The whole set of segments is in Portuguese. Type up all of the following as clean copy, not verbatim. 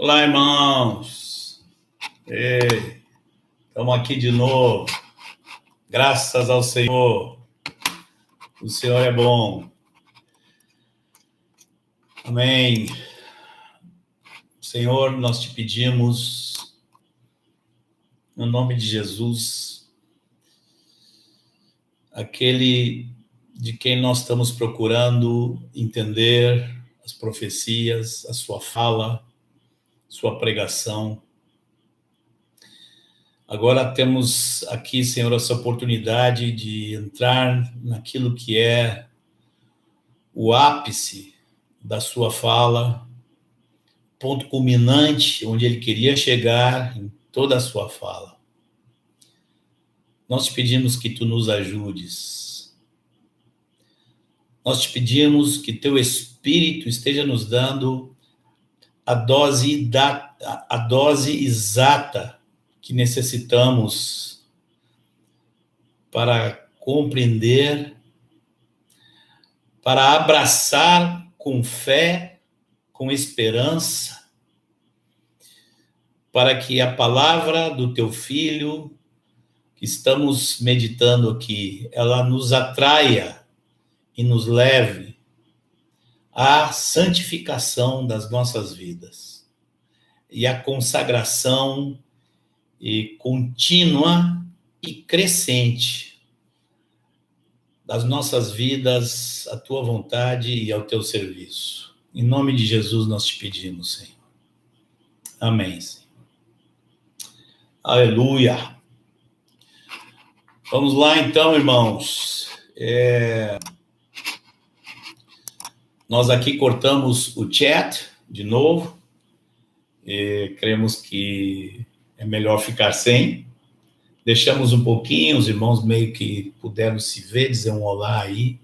Olá, irmãos. Ei, estamos aqui de novo. Graças ao Senhor. O Senhor é bom. Amém. Senhor, nós te pedimos, no nome de Jesus, aquele de quem nós estamos procurando entender as profecias, a sua fala, sua pregação. Agora temos aqui, Senhor, essa oportunidade de entrar naquilo que é o ápice da sua fala, ponto culminante onde ele queria chegar em toda a sua fala. Nós te pedimos que tu nos ajudes. Nós te pedimos que teu Espírito esteja nos dando a dose exata que necessitamos para compreender, para abraçar com fé, com esperança, para que a palavra do teu Filho, que estamos meditando aqui, ela nos atraia e nos leve à santificação das nossas vidas e à consagração e contínua e crescente das nossas vidas à tua vontade e ao teu serviço. Em nome de Jesus nós te pedimos, Senhor. Amém, Senhor. Aleluia. Vamos lá então, irmãos. Nós aqui cortamos o chat de novo. Cremos que é melhor ficar sem. Deixamos um pouquinho, os irmãos meio que puderam se ver, dizer um olá aí,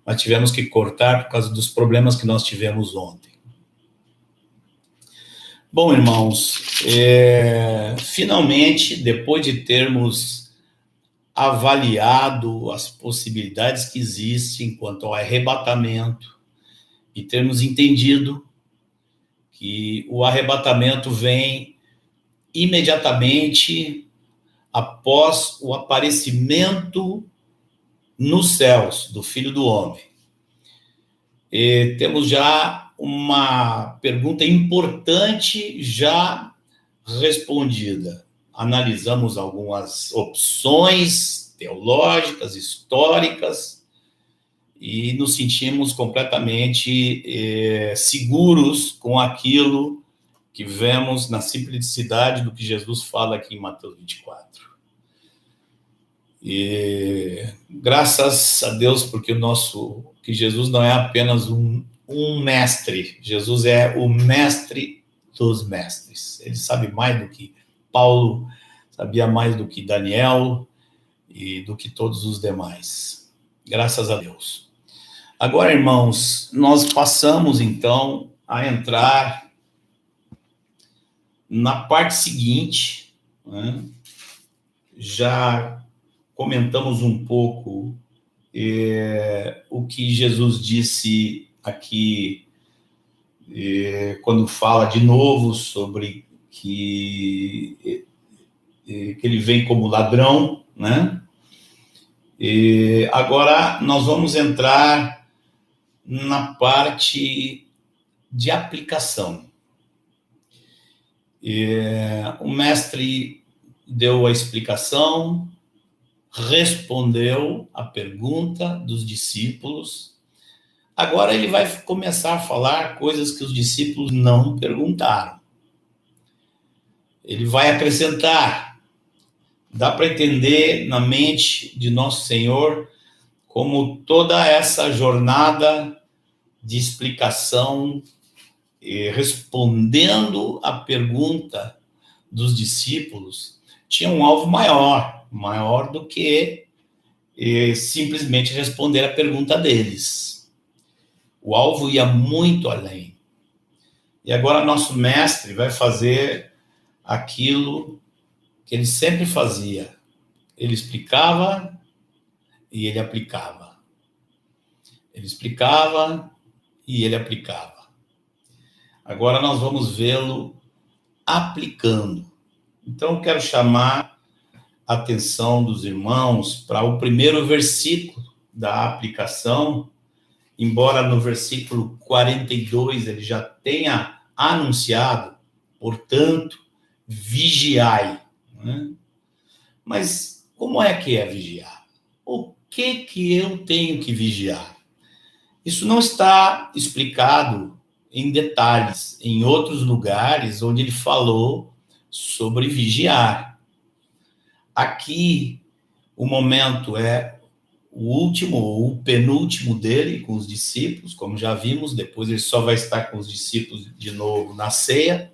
mas tivemos que cortar por causa dos problemas que nós tivemos ontem. Bom, irmãos, finalmente, depois de termos avaliado as possibilidades que existem quanto ao arrebatamento e termos entendido que o arrebatamento vem imediatamente após o aparecimento nos céus do Filho do Homem. E temos já uma pergunta importante já respondida. Analisamos algumas opções teológicas, históricas, e nos sentimos completamente seguros com aquilo que vemos na simplicidade do que Jesus fala aqui em Mateus 24. E graças a Deus, porque que Jesus não é apenas um mestre, Jesus é o mestre dos mestres. Ele sabe mais do que Paulo, sabia mais do que Daniel e do que todos os demais. Graças a Deus. Agora, irmãos, nós passamos então a entrar na parte seguinte, né? Já comentamos um pouco o que Jesus disse aqui, quando fala de novo sobre que ele vem como ladrão, né? E agora nós vamos entrar na parte de aplicação. O mestre deu a explicação, respondeu a pergunta dos discípulos. Agora ele vai começar a falar coisas que os discípulos não perguntaram. Ele vai acrescentar. Dá para entender na mente de nosso Senhor como toda essa jornada de explicação, respondendo a pergunta dos discípulos, tinha um alvo maior do que simplesmente responder a pergunta deles. O alvo ia muito além. E agora nosso mestre vai fazer aquilo que ele sempre fazia. Ele explicava e ele aplicava. Ele explicava e ele aplicava. Agora nós vamos vê-lo aplicando. Então, eu quero chamar a atenção dos irmãos para o primeiro versículo da aplicação, embora no versículo 42 ele já tenha anunciado, portanto, vigiai. Né? Mas como é que é vigiar? O que eu tenho que vigiar? Isso não está explicado em detalhes em outros lugares onde ele falou sobre vigiar. Aqui, o momento é o último ou o penúltimo dele com os discípulos, como já vimos, depois ele só vai estar com os discípulos de novo na ceia.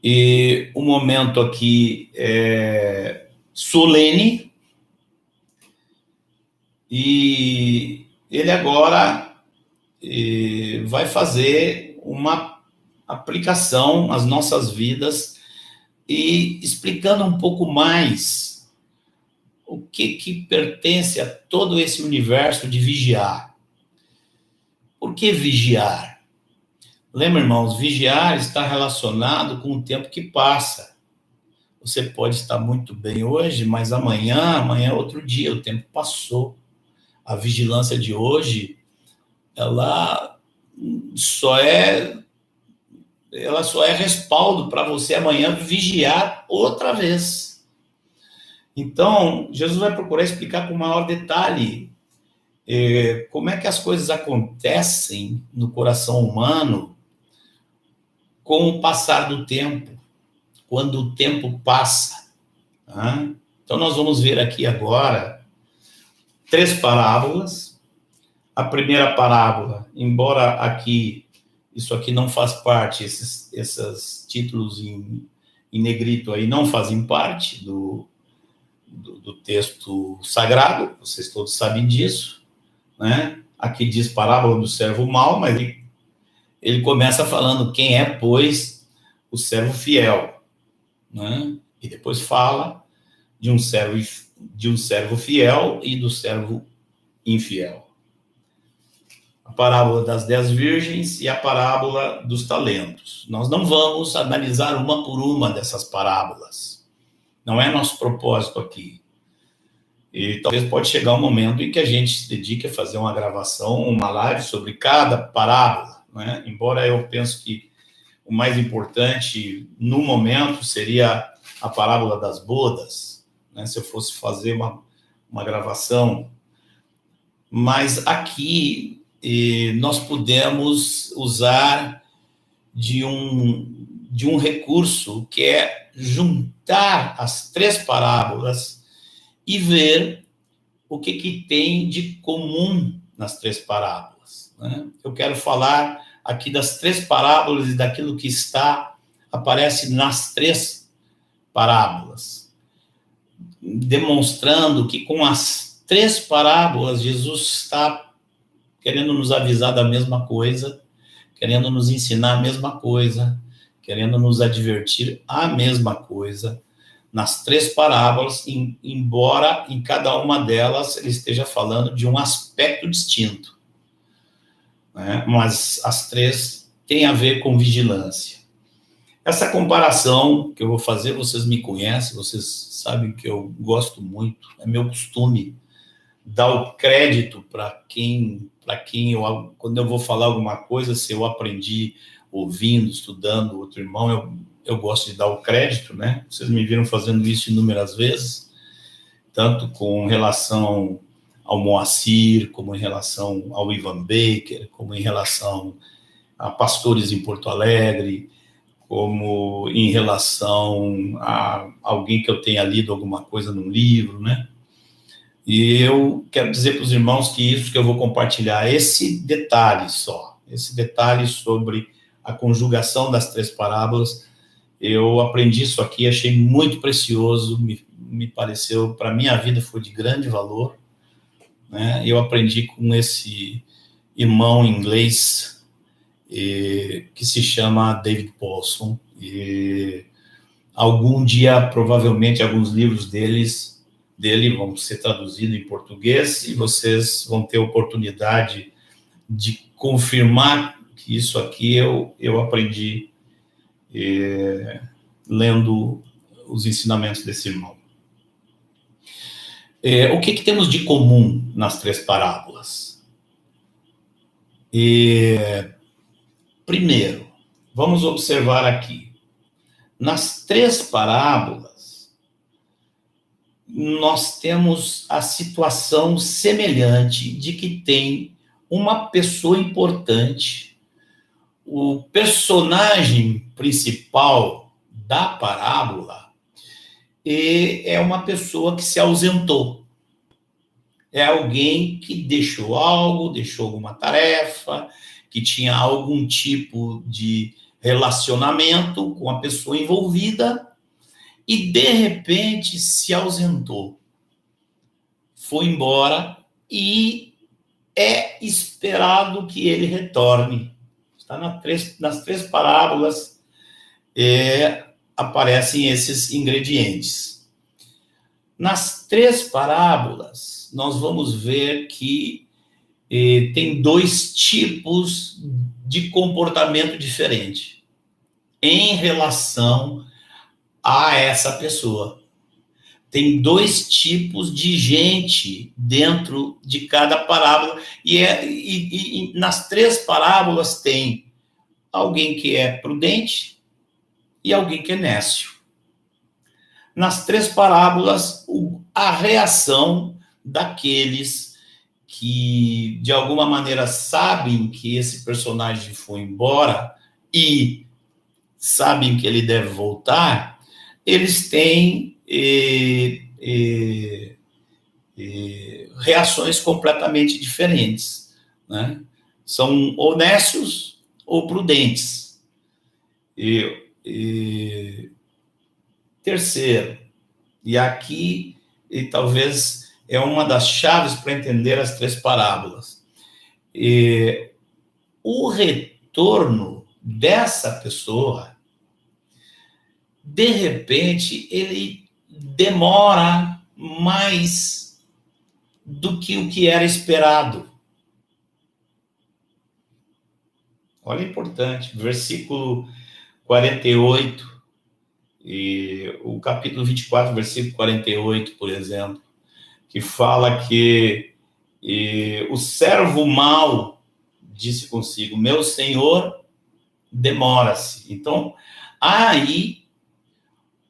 E o momento aqui é solene, e ele agora vai fazer uma aplicação às nossas vidas e explicando um pouco mais o que pertence a todo esse universo de vigiar. Por que vigiar? Lembra, irmãos, vigiar está relacionado com o tempo que passa. Você pode estar muito bem hoje, mas amanhã é outro dia, o tempo passou. A vigilância de hoje, ela só é respaldo para você amanhã vigiar outra vez. Então, Jesus vai procurar explicar com maior detalhe como é que as coisas acontecem no coração humano com o passar do tempo, quando o tempo passa. Tá? Então, nós vamos ver aqui agora 3 parábolas. A primeira parábola, embora aqui, isso aqui não faz parte, esses títulos em negrito aí não fazem parte do texto sagrado, vocês todos sabem disso, né? Aqui diz parábola do servo mau, mas ele começa falando quem é, pois, o servo fiel, né? E depois fala de um servo fiel e do servo infiel. A parábola das 10 virgens e a parábola dos talentos. Nós não vamos analisar uma por uma dessas parábolas. Não é nosso propósito aqui. E talvez pode chegar um momento em que a gente se dedique a fazer uma gravação, uma live sobre cada parábola, né? Embora eu pense que o mais importante no momento seria a parábola das bodas, né? Se eu fosse fazer uma gravação. Mas aqui nós podemos usar de um recurso que é juntar as 3 parábolas e ver o que tem de comum nas 3 parábolas. Né? Eu quero falar aqui das 3 parábolas e daquilo que aparece nas 3 parábolas, demonstrando que com as 3 parábolas Jesus está querendo nos avisar da mesma coisa, querendo nos ensinar a mesma coisa, querendo nos advertir a mesma coisa, nas 3 parábolas, embora em cada uma delas ele esteja falando de um aspecto distinto, né? Mas as 3 têm a ver com vigilância. Essa comparação que eu vou fazer, vocês me conhecem, vocês sabem que eu gosto muito, é meu costume dar o crédito para quem quando eu vou falar alguma coisa, se eu aprendi ouvindo, estudando outro irmão, eu gosto de dar o crédito, né? Vocês me viram fazendo isso inúmeras vezes, tanto com relação ao Moacir, como em relação ao Ivan Baker, como em relação a pastores em Porto Alegre, como em relação a alguém que eu tenha lido alguma coisa num livro, né? E eu quero dizer para os irmãos que isso que eu vou compartilhar, esse detalhe sobre a conjugação das 3 parábolas, eu aprendi isso aqui, achei muito precioso, me pareceu, para a minha vida foi de grande valor, né? Eu aprendi com esse irmão inglês que se chama David Paulson, e algum dia, provavelmente, alguns livros dele vão ser traduzidos em português e vocês vão ter a oportunidade de confirmar Isso aqui eu aprendi lendo os ensinamentos desse irmão. O que temos de comum nas três parábolas? Primeiro, vamos observar aqui. Nas três parábolas, nós temos a situação semelhante de que tem uma pessoa importante, o personagem principal da parábola é uma pessoa que se ausentou. É alguém que deixou algo, deixou alguma tarefa, que tinha algum tipo de relacionamento com a pessoa envolvida e, de repente, se ausentou. Foi embora e é esperado que ele retorne. Está nas três parábolas aparecem esses ingredientes. Nas três parábolas, nós vamos ver que tem dois tipos de comportamento diferente em relação a essa pessoa. Tem dois tipos de gente dentro de cada parábola, e nas três parábolas tem alguém que é prudente e alguém que é nécio. Nas três parábolas, a reação daqueles que, de alguma maneira, sabem que esse personagem foi embora e sabem que ele deve voltar, eles têm reações completamente diferentes, né? São honestos ou prudentes. Terceiro, e aqui talvez é uma das chaves para entender as três parábolas, o retorno dessa pessoa, de repente, ele demora mais do que o que era esperado. Olha, é importante, versículo 48, e o capítulo 24, versículo 48, por exemplo, que fala que o servo mau disse consigo, meu senhor demora-se. Então, há aí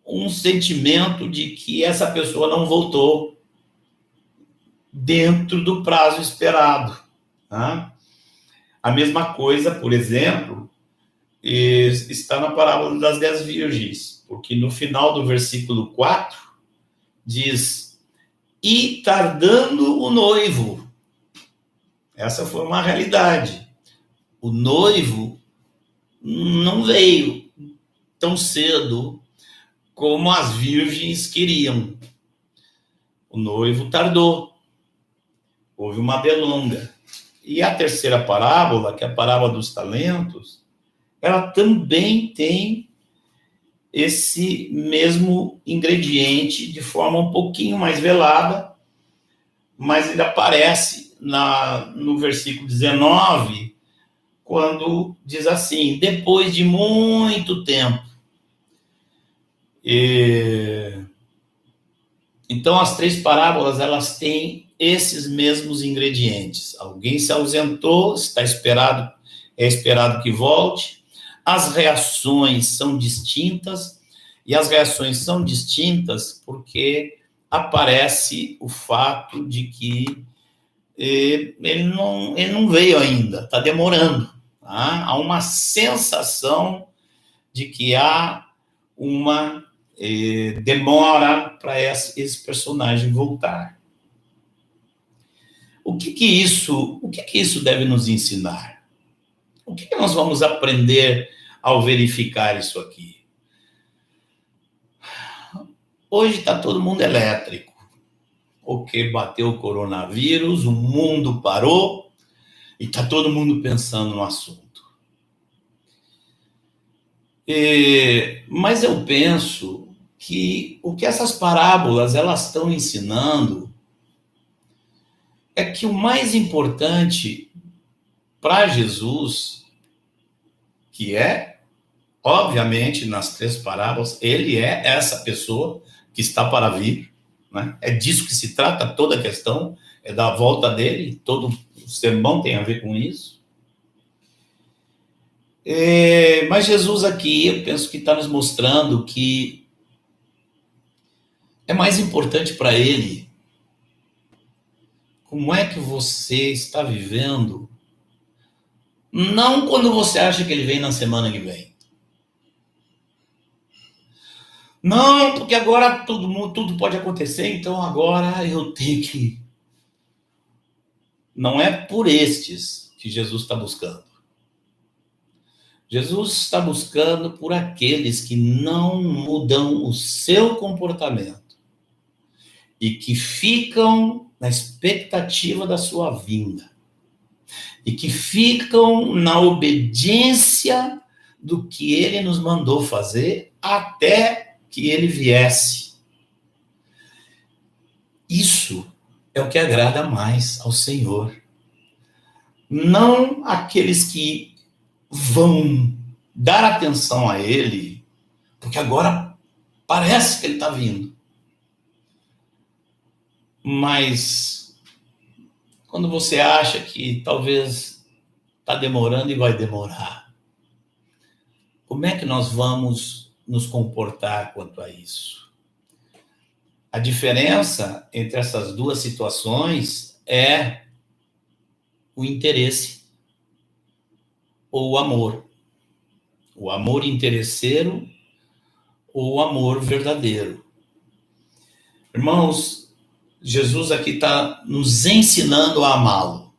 um sentimento de que essa pessoa não voltou dentro do prazo esperado. Tá? A mesma coisa, por exemplo, está na parábola das 10 virgens, porque no final do versículo 4 diz, e tardando o noivo. Essa foi uma realidade. O noivo não veio tão cedo como as virgens queriam. O noivo tardou. Houve uma delonga. E a terceira parábola, que é a parábola dos talentos, ela também tem esse mesmo ingrediente de forma um pouquinho mais velada, mas ele aparece no versículo 19, quando diz assim, depois de muito tempo. Então, as três parábolas, elas têm esses mesmos ingredientes. Alguém se ausentou, é esperado que volte. As reações são distintas, e as reações são distintas porque aparece o fato de que ele não veio ainda, está demorando. Tá? Há uma sensação de que há uma demora para esse personagem voltar. O que isso deve nos ensinar? O que nós vamos aprender ao verificar isso aqui? Hoje está todo mundo elétrico, porque bateu o coronavírus, o mundo parou e está todo mundo pensando no assunto. Mas eu penso que o que essas parábolas elas estão ensinando é que o mais importante para Jesus que é, obviamente, nas 3 parábolas, ele é essa pessoa que está para vir, né? É disso que se trata toda a questão, é da volta dele, todo o sermão tem a ver com isso. Mas Jesus aqui, eu penso que está nos mostrando que é mais importante para ele como é que você está vivendo, não quando você acha que ele vem na semana que vem. Não, porque agora tudo pode acontecer, então agora eu tenho que... Não é por estes que Jesus está buscando. Jesus está buscando por aqueles que não mudam o seu comportamento e que ficam na expectativa da sua vinda e que ficam na obediência do que ele nos mandou fazer até que ele viesse. Isso é o que agrada mais ao Senhor. Não aqueles que vão dar atenção a ele, porque agora parece que ele está vindo. Mas quando você acha que talvez está demorando e vai demorar, como é que nós vamos nos comportar quanto a isso? A diferença entre essas duas situações é o interesse ou o amor. O amor interesseiro ou o amor verdadeiro. Irmãos, Jesus aqui está nos ensinando a amá-lo.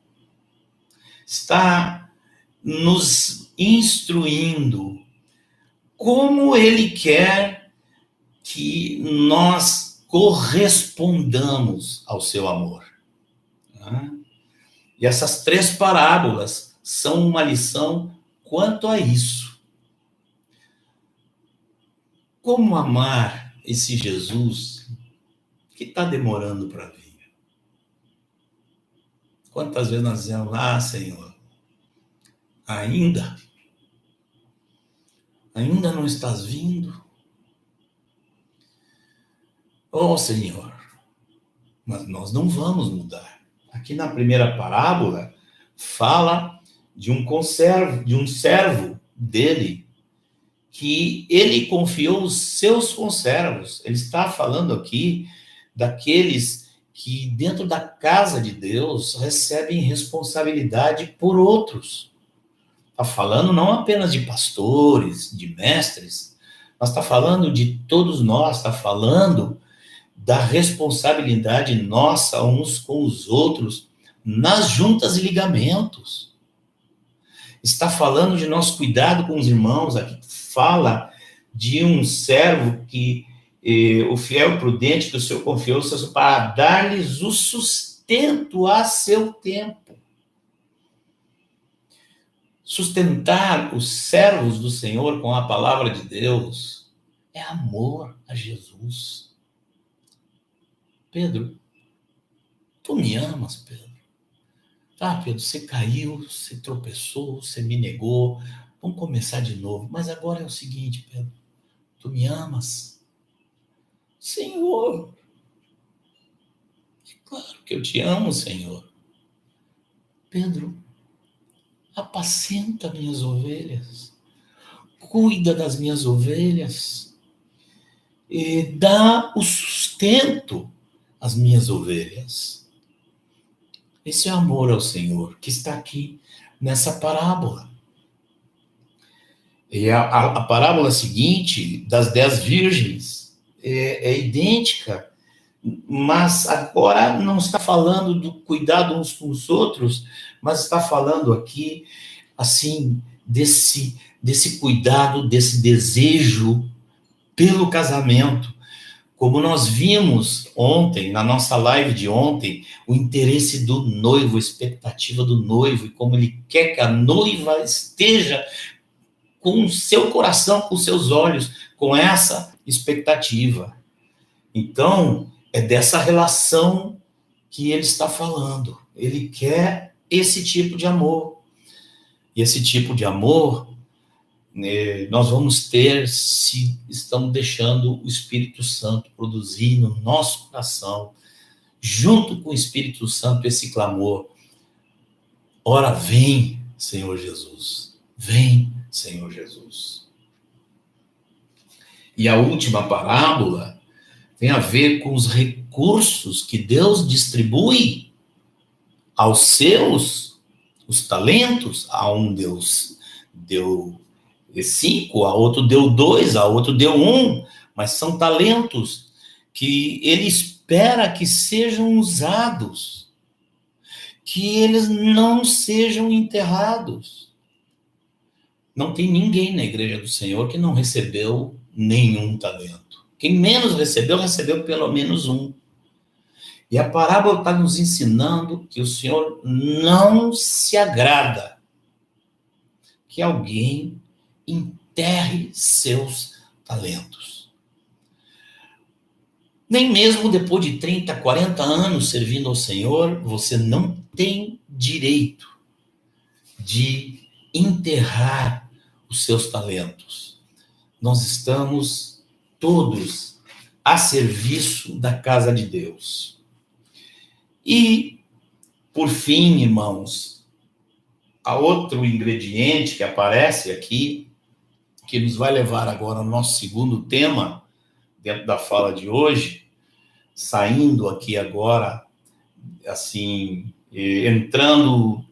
Está nos instruindo como ele quer que nós correspondamos ao seu amor. E essas 3 parábolas são uma lição quanto a isso. Como amar esse Jesus que está demorando para vir? Quantas vezes nós dizemos, Senhor, ainda não estás vindo? Senhor, mas nós não vamos mudar. Aqui na primeira parábola, fala de um servo dele, que ele confiou os seus conservos. Ele está falando aqui daqueles que dentro da casa de Deus recebem responsabilidade por outros. Está falando não apenas de pastores, de mestres, mas está falando de todos nós, está falando da responsabilidade nossa uns com os outros nas juntas e ligamentos. Está falando de nosso cuidado com os irmãos. Aqui fala de um servo que o fiel e prudente que o Senhor confiou para dar-lhes o sustento a seu tempo. Sustentar os servos do Senhor com a palavra de Deus é amor a Jesus. Pedro, tu me amas, Pedro? Pedro, você caiu, você tropeçou, você me negou, vamos começar de novo. Mas agora é o seguinte, Pedro, tu me amas? Senhor, é claro que eu te amo, Senhor. Pedro, apacenta minhas ovelhas, cuida das minhas ovelhas, e dá o sustento às minhas ovelhas. Esse é amor ao Senhor que está aqui nessa parábola. E a parábola seguinte, das 10 virgens, é idêntica, mas agora não está falando do cuidado uns com os outros, mas está falando aqui, assim, desse cuidado, desse desejo pelo casamento. Como nós vimos ontem, na nossa live de ontem, o interesse do noivo, a expectativa do noivo, e como ele quer que a noiva esteja com o seu coração, com os seus olhos, com essa expectativa. Então, é dessa relação que ele está falando. Ele quer esse tipo de amor. E esse tipo de amor nós vamos ter se estamos deixando o Espírito Santo produzir no nosso coração, junto com o Espírito Santo, esse clamor. Ora, vem, Senhor Jesus. Vem, Senhor Jesus. E a última parábola tem a ver com os recursos que Deus distribui aos seus, os talentos. A um Deus deu 5, a outro deu 2, a outro deu 1, mas são talentos que ele espera que sejam usados, que eles não sejam enterrados. Não tem ninguém na igreja do Senhor que não recebeu nenhum talento. Quem menos recebeu, recebeu pelo menos 1. E a parábola está nos ensinando que o Senhor não se agrada que alguém enterre seus talentos. Nem mesmo depois de 30, 40 anos servindo ao Senhor, você não tem direito de enterrar os seus talentos. Nós estamos todos a serviço da casa de Deus. E, por fim, irmãos, há outro ingrediente que aparece aqui, que nos vai levar agora ao nosso segundo tema, dentro da fala de hoje, saindo aqui agora, assim, entrando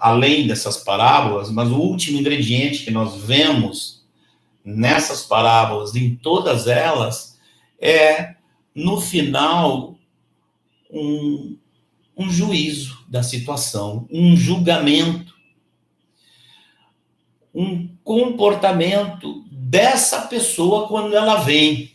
além dessas parábolas, mas o último ingrediente que nós vemos nessas parábolas, em todas elas, é, no final, um juízo da situação, um julgamento, um comportamento dessa pessoa quando ela vem,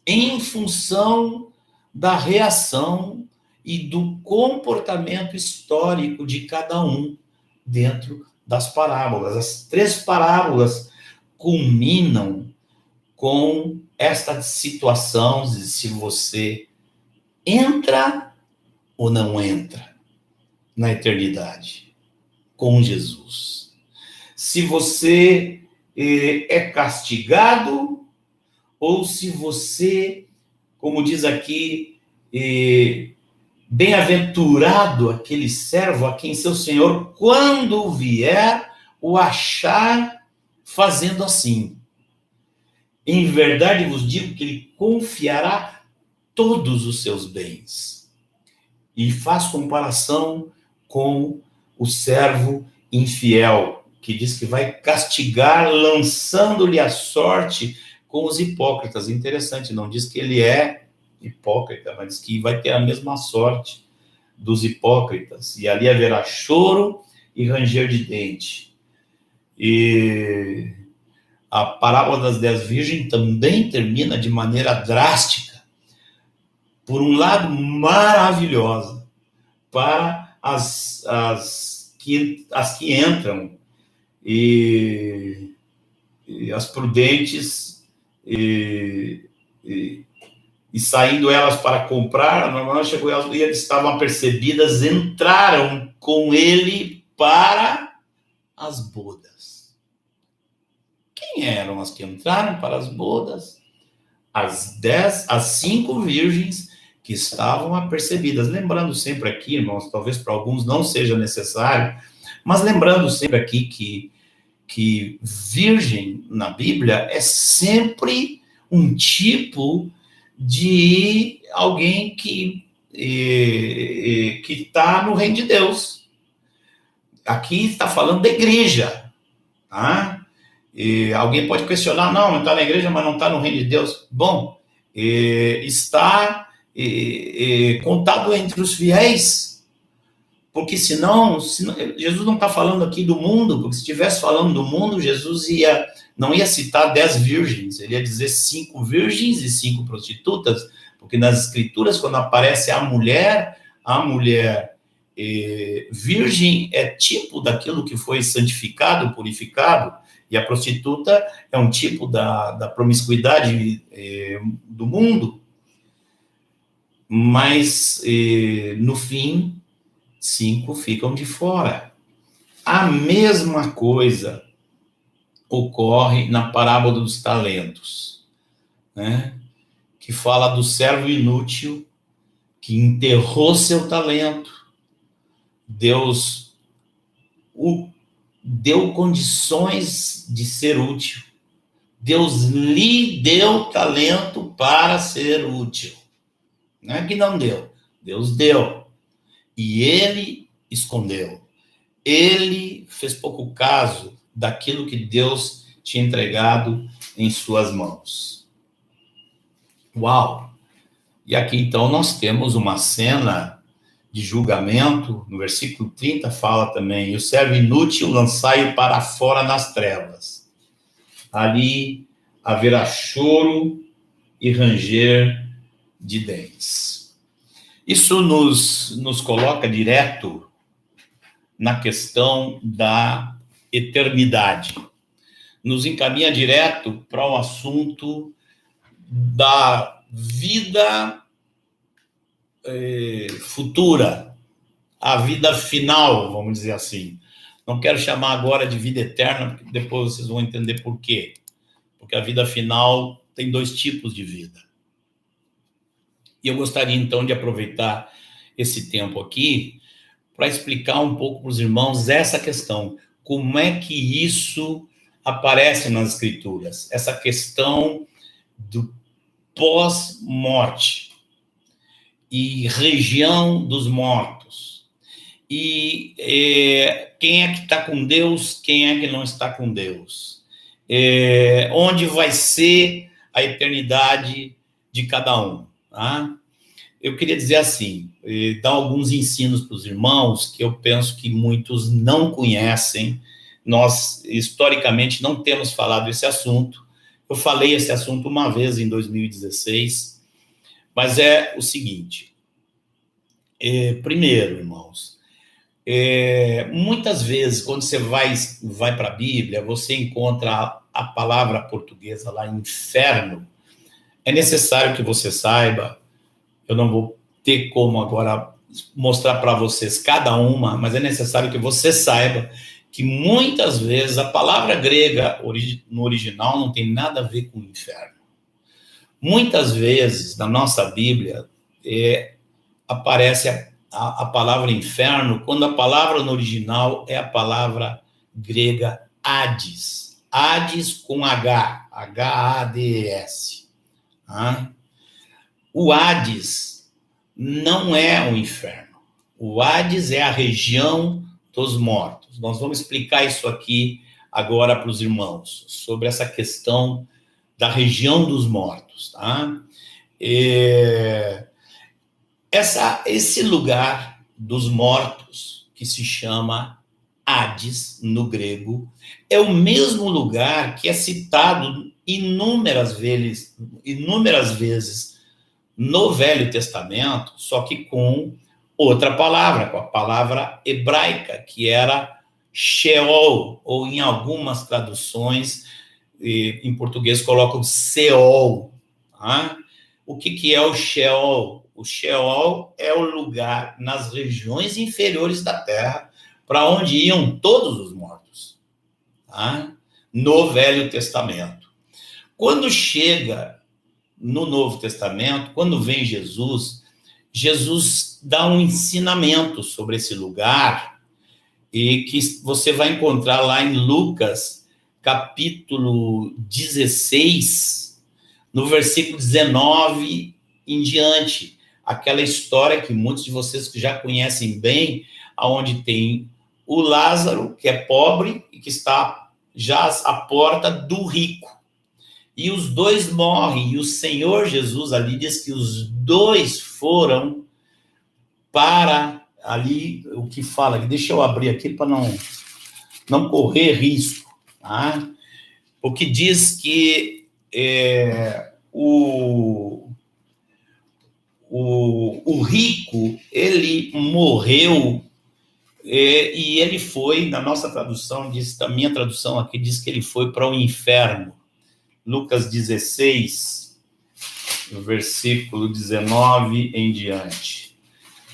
em função da reação e do comportamento histórico de cada um dentro das parábolas. As 3 parábolas culminam com esta situação de se você entra ou não entra na eternidade com Jesus. Se você é castigado ou se você, como diz aqui, bem-aventurado aquele servo a quem seu senhor, quando vier, o achar fazendo assim. Em verdade vos digo que ele confiará todos os seus bens. E faz comparação com o servo infiel, que diz que vai castigar, lançando-lhe a sorte com os hipócritas. Interessante, não diz que ele é hipócrita, mas diz que vai ter a mesma sorte dos hipócritas. E ali haverá choro e ranger de dente. E a parábola das 10 virgens também termina de maneira drástica, por um lado maravilhosa, para as que entram, e as prudentes, e saindo elas para comprar, normalmente chegou elas e eles estavam apercebidas, entraram com ele para as bodas. Quem eram as que entraram para as bodas? As 5 virgens que estavam apercebidas. Lembrando sempre aqui, irmãos, talvez para alguns não seja necessário, mas lembrando sempre aqui que virgem na Bíblia é sempre um tipo de alguém que está no reino de Deus. Aqui está falando da igreja, tá? E alguém pode questionar, não está na igreja, mas não está no reino de Deus. Bom, está contado entre os fiéis, porque senão Jesus não está falando aqui do mundo, porque se estivesse falando do mundo, Jesus não ia citar 10 virgens, ele ia dizer 5 virgens e 5 prostitutas, porque nas escrituras, quando aparece a mulher virgem é tipo daquilo que foi santificado, purificado, e a prostituta é um tipo da promiscuidade do mundo. Mas, no fim, 5 ficam de fora. A mesma coisa ocorre na parábola dos talentos, né? Que fala do servo inútil que enterrou seu talento. Deus o deu condições de ser útil. Deus lhe deu talento para ser útil. Não é que não deu, Deus deu. E ele escondeu. Ele fez pouco caso daquilo que Deus tinha entregado em suas mãos. Uau! E aqui então nós temos uma cena de julgamento. No versículo 30 fala também: e o servo inútil lançai-o para fora nas trevas. Ali haverá choro e ranger de dentes. Isso nos coloca direto na questão da eternidade. Nos encaminha direto para o assunto da vida futura, a vida final, vamos dizer assim. Não quero chamar agora de vida eterna, porque depois vocês vão entender por quê. Porque a vida final tem 2 tipos de vida. E eu gostaria, então, de aproveitar esse tempo aqui para explicar um pouco para os irmãos essa questão. Como é que isso aparece nas Escrituras? Essa questão do pós-morte e região dos mortos. E quem é que está com Deus, quem é que não está com Deus? Onde vai ser a eternidade de cada um? Tá? Eu queria dizer assim, dar alguns ensinos para os irmãos que eu penso que muitos não conhecem. Nós, historicamente, não temos falado esse assunto. Eu falei esse assunto uma vez em 2016, mas é o seguinte. Primeiro, irmãos, muitas vezes, quando você vai para a Bíblia, você encontra a palavra portuguesa lá, inferno. É necessário que você saiba, eu não vou ter como agora mostrar para vocês cada uma, mas é necessário que você saiba que muitas vezes a palavra grega no original não tem nada a ver com inferno. Muitas vezes na nossa Bíblia aparece a palavra inferno quando a palavra no original é a palavra grega Hades. Hades com H, H-A-D-E-S. O Hades não é o inferno. O Hades é a região dos mortos. Nós vamos explicar isso aqui agora para os irmãos, sobre essa questão da região dos mortos. Tá? Esse lugar dos mortos, que se chama Hades, no grego, é o mesmo lugar que é citado inúmeras vezes no Velho Testamento, só que com outra palavra, com a palavra hebraica, que era Sheol, ou em algumas traduções, em português colocam Seol. Tá? O que é o Sheol? O Sheol é o lugar nas regiões inferiores da terra para onde iam todos os mortos, tá? No Velho Testamento. Quando chega no Novo Testamento, quando vem Jesus, Jesus dá um ensinamento sobre esse lugar e que você vai encontrar lá em Lucas, capítulo 16, no versículo 19 em diante. Aquela história que muitos de vocês já conhecem bem, onde tem o Lázaro, que é pobre e que está já à porta do rico. E os dois morrem, e o Senhor Jesus ali diz que os dois foram para ali, o que fala, deixa eu abrir aqui para não correr risco, tá? O que diz que o rico, ele morreu e ele foi, na nossa tradução, a minha tradução aqui diz que ele foi para o inferno. Lucas 16, versículo 19 em diante.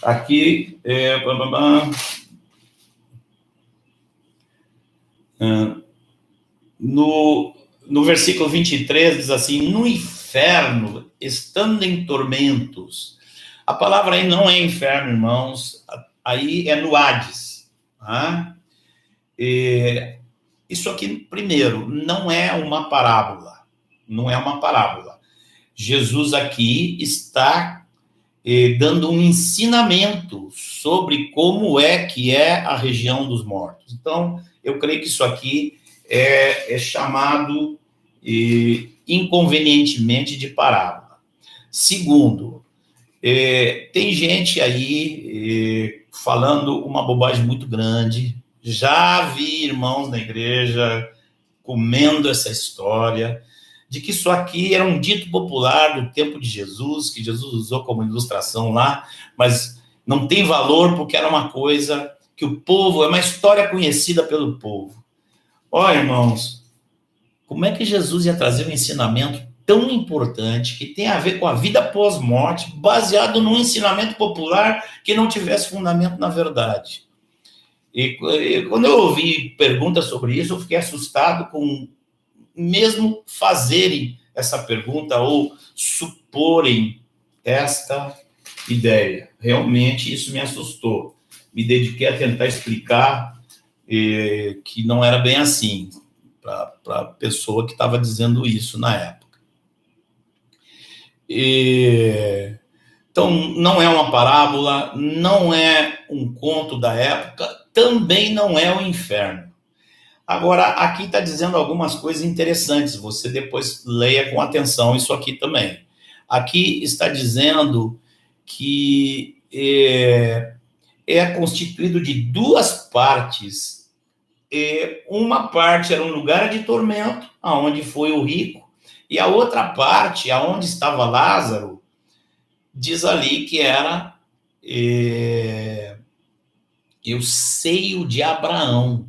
Aqui, no versículo 23 diz assim: no inferno, estando em tormentos. A palavra aí não é inferno, irmãos, aí é no Hades. Tá? Isso aqui, primeiro, não é uma parábola. Não é uma parábola. Jesus aqui está dando um ensinamento sobre como é que é a região dos mortos. Então, eu creio que isso aqui é chamado inconvenientemente de parábola. Segundo, tem gente aí falando uma bobagem muito grande. Já vi irmãos na igreja comendo essa história de que isso aqui era um dito popular do tempo de Jesus, que Jesus usou como ilustração lá, mas não tem valor porque era uma coisa que o povo, é uma história conhecida pelo povo. Olha, irmãos, como é que Jesus ia trazer um ensinamento tão importante que tem a ver com a vida pós-morte, baseado num ensinamento popular que não tivesse fundamento na verdade? E quando eu ouvi perguntas sobre isso, eu fiquei assustado com mesmo fazerem essa pergunta ou suporem esta ideia. Realmente isso me assustou. Me dediquei a tentar explicar que não era bem assim para a pessoa que estava dizendo isso na época. Então, não é uma parábola, não é um conto da época, também não é o inferno. Agora, aqui está dizendo algumas coisas interessantes, você depois leia com atenção isso aqui também. Aqui está dizendo que é constituído de duas partes. Uma parte era um lugar de tormento, aonde foi o rico, e a outra parte, aonde estava Lázaro, diz ali que era o seio de Abraão.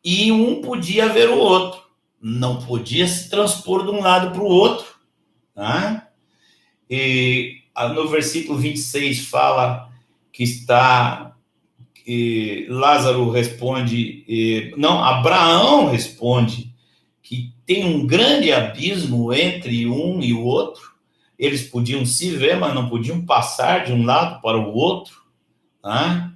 E um podia ver o outro, não podia se transpor de um lado para o outro. Tá? E no versículo 26 fala que Lázaro responde, Abraão responde que tem um grande abismo entre um e o outro. Eles podiam se ver, mas não podiam passar de um lado para o outro. Tá?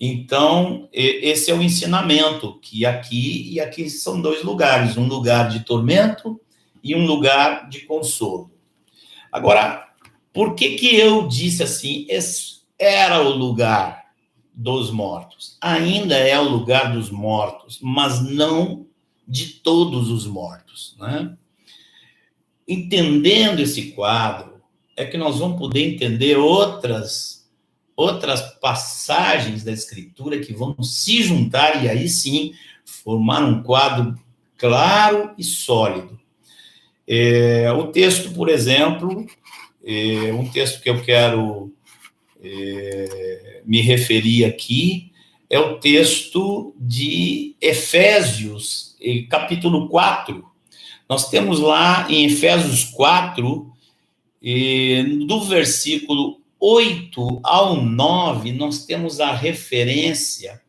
Então, esse é o ensinamento, que aqui são dois lugares, um lugar de tormento e um lugar de consolo. Agora, por que eu disse assim, esse era o lugar dos mortos? Ainda é o lugar dos mortos, mas não de todos os mortos, né? Entendendo esse quadro, é que nós vamos poder entender outras passagens da Escritura que vão se juntar e aí sim formar um quadro claro e sólido. O texto, por exemplo, um texto que eu quero me referir aqui é o texto de Efésios, capítulo 4. Nós temos lá em Efésios 4, do versículo 8 ao 9, nós temos a referência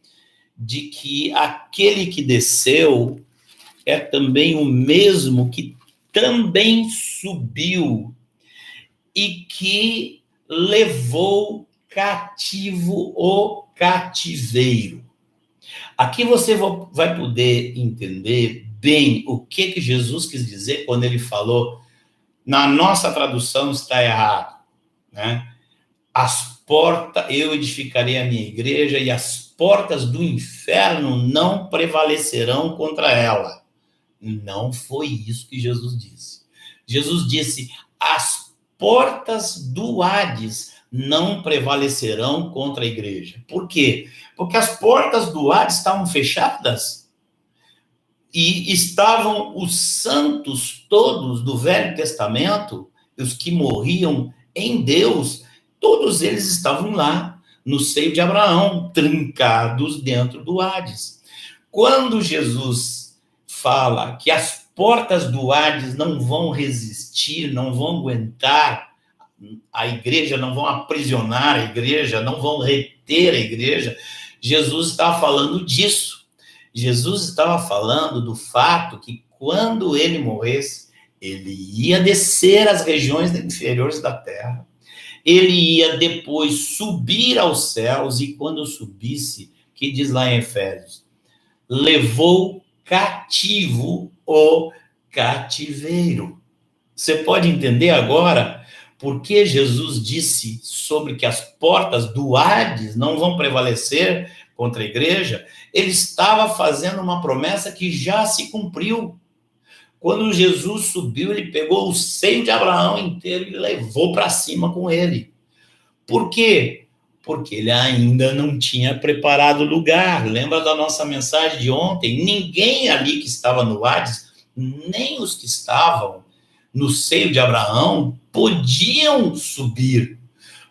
de que aquele que desceu é também o mesmo que também subiu e que levou cativo o cativeiro. Aqui você vai poder entender bem o que Jesus quis dizer quando ele falou, na nossa tradução está errado, né? Eu edificarei a minha igreja e as portas do inferno não prevalecerão contra ela. Não foi isso que Jesus disse. Jesus disse, as portas do Hades não prevalecerão contra a igreja. Por quê? Porque as portas do Hades estavam fechadas e estavam os santos todos do Velho Testamento, os que morriam em Deus, todos eles estavam lá, no seio de Abraão, trancados dentro do Hades. Quando Jesus fala que as portas do Hades não vão resistir, não vão aguentar a igreja, não vão aprisionar a igreja, não vão reter a igreja, Jesus está falando disso. Jesus estava falando do fato que quando ele morresse, ele ia descer às regiões inferiores da terra, ele ia depois subir aos céus, e quando subisse, que diz lá em Efésios, levou cativo o cativeiro. Você pode entender agora por que Jesus disse sobre que as portas do Hades não vão prevalecer contra a igreja? Ele estava fazendo uma promessa que já se cumpriu. Quando Jesus subiu, ele pegou o seio de Abraão inteiro e levou para cima com ele. Por quê? Porque ele ainda não tinha preparado o lugar. Lembra da nossa mensagem de ontem? Ninguém ali que estava no Hades, nem os que estavam no seio de Abraão, podiam subir,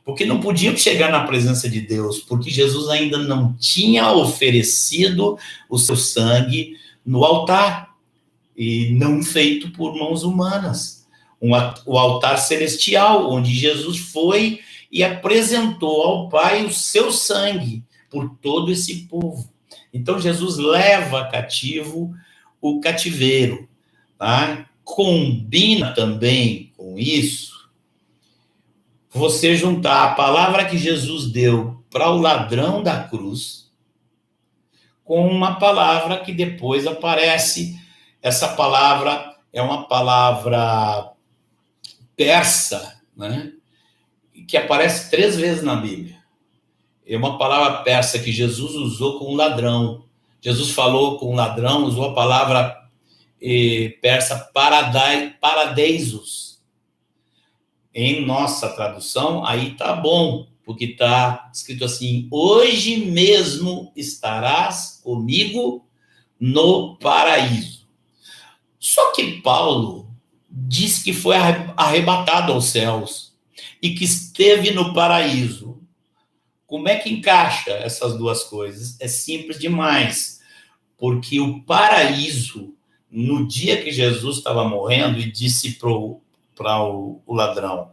porque não podiam chegar na presença de Deus, porque Jesus ainda não tinha oferecido o seu sangue no altar, e não feito por mãos humanas. O altar celestial, onde Jesus foi e apresentou ao Pai o seu sangue por todo esse povo. Então, Jesus leva cativo o cativeiro, tá? Combina também com isso você juntar a palavra que Jesus deu para o ladrão da cruz com uma palavra que depois aparece. Essa palavra é uma palavra persa, né? Que aparece 3 vezes na Bíblia. É uma palavra persa que Jesus usou com um ladrão. Jesus falou com um ladrão, usou a palavra persa paradeisos. Em nossa tradução, aí tá bom, porque tá escrito assim: hoje mesmo estarás comigo no paraíso. Só que Paulo diz que foi arrebatado aos céus e que esteve no paraíso. Como é que encaixa essas duas coisas? É simples demais, porque o paraíso, no dia que Jesus estava morrendo, e disse para o ladrão: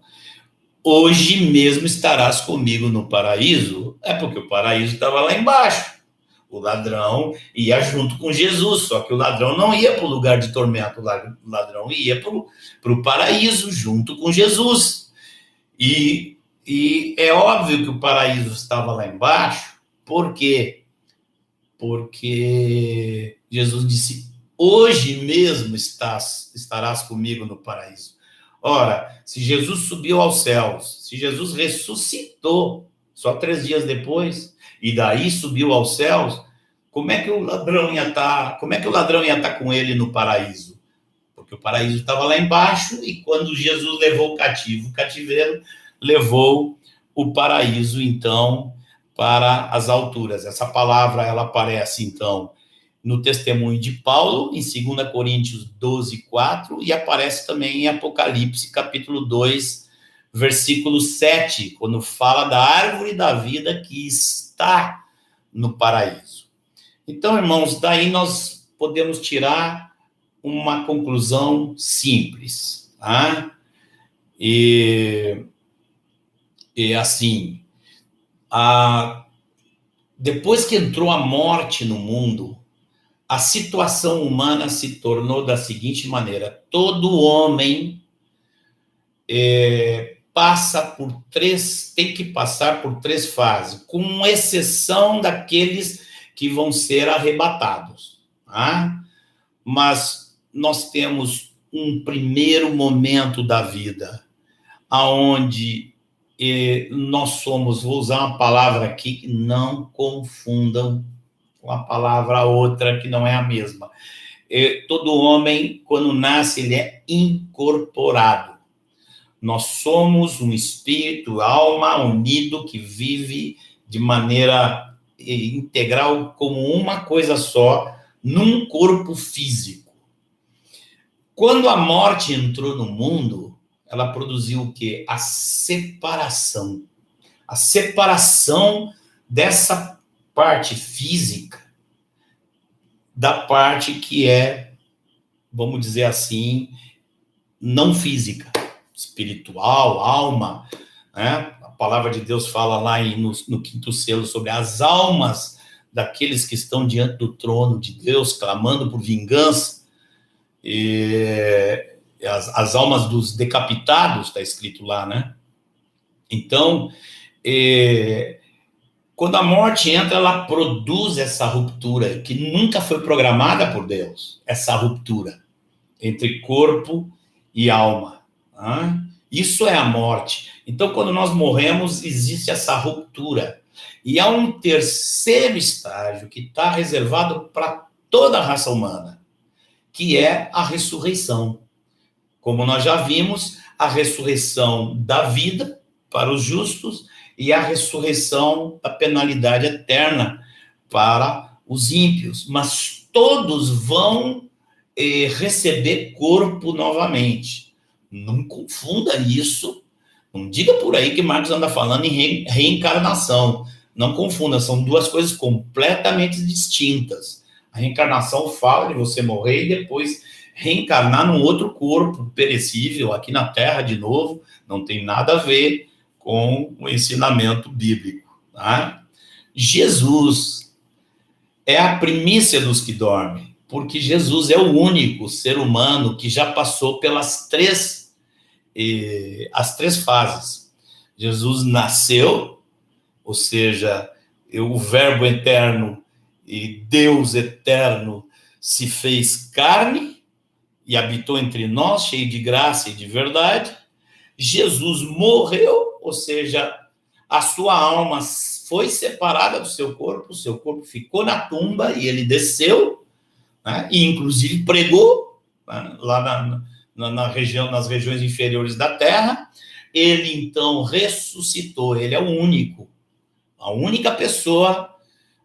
hoje mesmo estarás comigo no paraíso, é porque o paraíso estava lá embaixo. O ladrão ia junto com Jesus, só que o ladrão não ia para o lugar de tormento, o ladrão ia para o paraíso junto com Jesus. E é óbvio que o paraíso estava lá embaixo, por quê? Porque Jesus disse: hoje mesmo estarás comigo no paraíso. Ora, se Jesus subiu aos céus, se Jesus ressuscitou só 3 dias depois, e daí subiu aos céus, como é que o ladrão ia estar com ele no paraíso? Porque o paraíso estava lá embaixo, e quando Jesus levou o cativeiro, levou o paraíso, então, para as alturas. Essa palavra, ela aparece, então, no testemunho de Paulo, em 2 Coríntios 12, 4, e aparece também em Apocalipse, capítulo 2, versículo 7, quando fala da árvore da vida que está no paraíso. Então, irmãos, daí nós podemos tirar uma conclusão simples, tá? E assim, depois que entrou a morte no mundo, a situação humana se tornou da seguinte maneira: todo homem tem que passar por 3 fases, com exceção daqueles que vão ser arrebatados, tá? Mas nós temos um primeiro momento da vida, aonde nós somos, vou usar uma palavra aqui que não confundam com a palavra outra que não é a mesma. Todo homem, quando nasce, ele é incorporado. Nós somos um espírito, alma unido que vive de maneira integral como uma coisa só, num corpo físico. Quando a morte entrou no mundo, ela produziu o quê? A separação. A separação dessa parte física da parte que é, vamos dizer assim, não física, espiritual, alma, né? A palavra de Deus fala lá no 5º selo sobre as almas daqueles que estão diante do trono de Deus, clamando por vingança, as almas dos decapitados, está escrito lá, né? Então, quando a morte entra, ela produz essa ruptura, que nunca foi programada por Deus, essa ruptura entre corpo e alma. Tá? Isso é a morte. Então, quando nós morremos, existe essa ruptura. E há um terceiro estágio que está reservado para toda a raça humana, que é a ressurreição. Como nós já vimos, a ressurreição da vida para os justos e a ressurreição da penalidade eterna para os ímpios. Mas todos vão receber corpo novamente. Não confunda isso. Não diga por aí que Marcos anda falando em reencarnação. Não confunda, são duas coisas completamente distintas. A reencarnação fala de você morrer e depois reencarnar num outro corpo perecível aqui na Terra de novo. Não tem nada a ver com o ensinamento bíblico. Tá? Jesus é a primícia dos que dormem, porque Jesus é o único ser humano que já passou pelas as três fases. Jesus nasceu, ou seja, o Verbo eterno e Deus eterno se fez carne e habitou entre nós, cheio de graça e de verdade. Jesus morreu, ou seja, a sua alma foi separada do seu corpo, o seu corpo ficou na tumba e ele desceu, né? E inclusive pregou, né? Lá nas regiões inferiores da terra. Ele então ressuscitou, ele é o único, a única pessoa,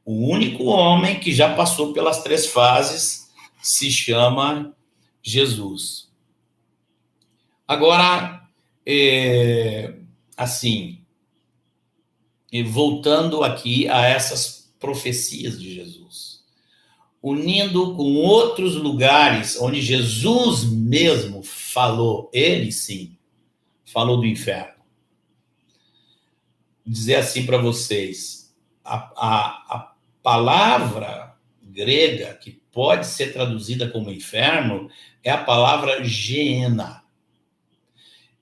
o único homem que já passou pelas três fases, se chama Jesus. Agora, assim, voltando aqui a essas profecias de Jesus, unindo com outros lugares onde Jesus mesmo falou, ele sim, falou do inferno. Dizer assim para vocês, a palavra grega que pode ser traduzida como inferno é a palavra Geena.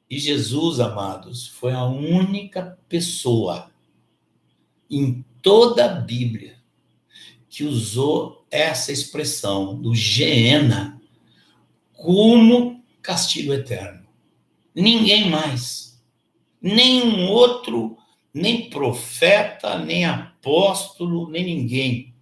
E Jesus, amados, foi a única pessoa em toda a Bíblia que usou essa expressão do Geena como castigo eterno. Ninguém mais. Nenhum outro, nem profeta, nem apóstolo, nem ninguém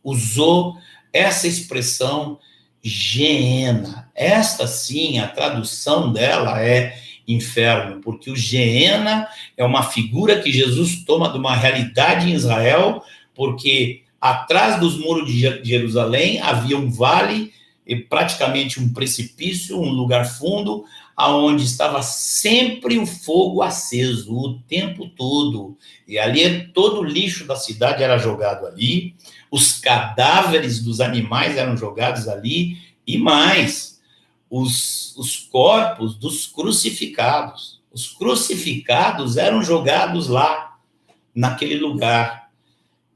usou essa expressão Geena. Esta, sim, a tradução dela é inferno, porque o Geena é uma figura que Jesus toma de uma realidade em Israel, porque atrás dos muros de Jerusalém havia um vale, e praticamente um precipício, um lugar fundo, aonde estava sempre o fogo aceso, o tempo todo. E ali todo o lixo da cidade era jogado ali, os cadáveres dos animais eram jogados ali, e mais, os corpos dos crucificados. Os crucificados eram jogados lá, naquele lugar.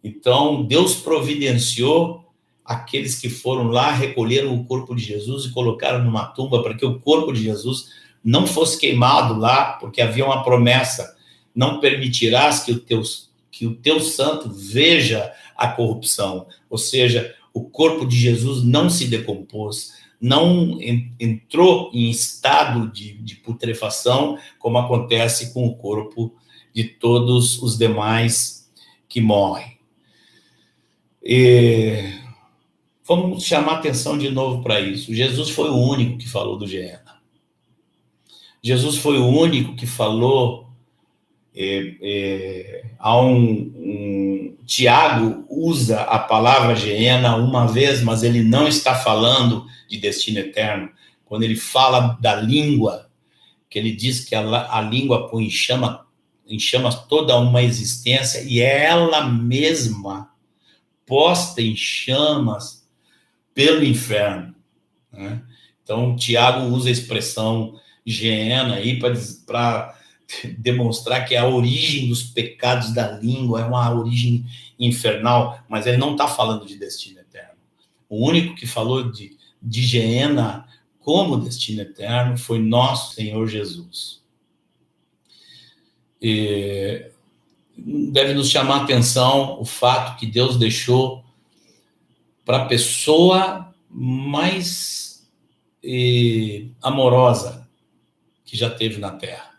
Então, Deus providenciou aqueles que foram lá, recolheram o corpo de Jesus e colocaram numa tumba para que o corpo de Jesus não fosse queimado lá, porque havia uma promessa: não permitirás que o teu santo veja a corrupção. Ou seja, o corpo de Jesus não se decompôs, não entrou em estado de putrefação, como acontece com o corpo de todos os demais que morrem. Vamos chamar atenção de novo para isso. Jesus foi o único que falou do Geena. Jesus foi o único que falou. Tiago usa a palavra Geena uma vez, mas ele não está falando de destino eterno. Quando ele fala da língua, que ele diz que a língua põe em chamas toda uma existência, e é ela mesma posta em chamas pelo inferno, né? Então, Tiago usa a expressão Geena aí para demonstrar que a origem dos pecados da língua é uma origem infernal, mas ele não está falando de destino eterno. O único que falou de Geena como destino eterno foi nosso Senhor Jesus. E deve nos chamar a atenção o fato que Deus deixou para a pessoa mais amorosa que já teve na Terra.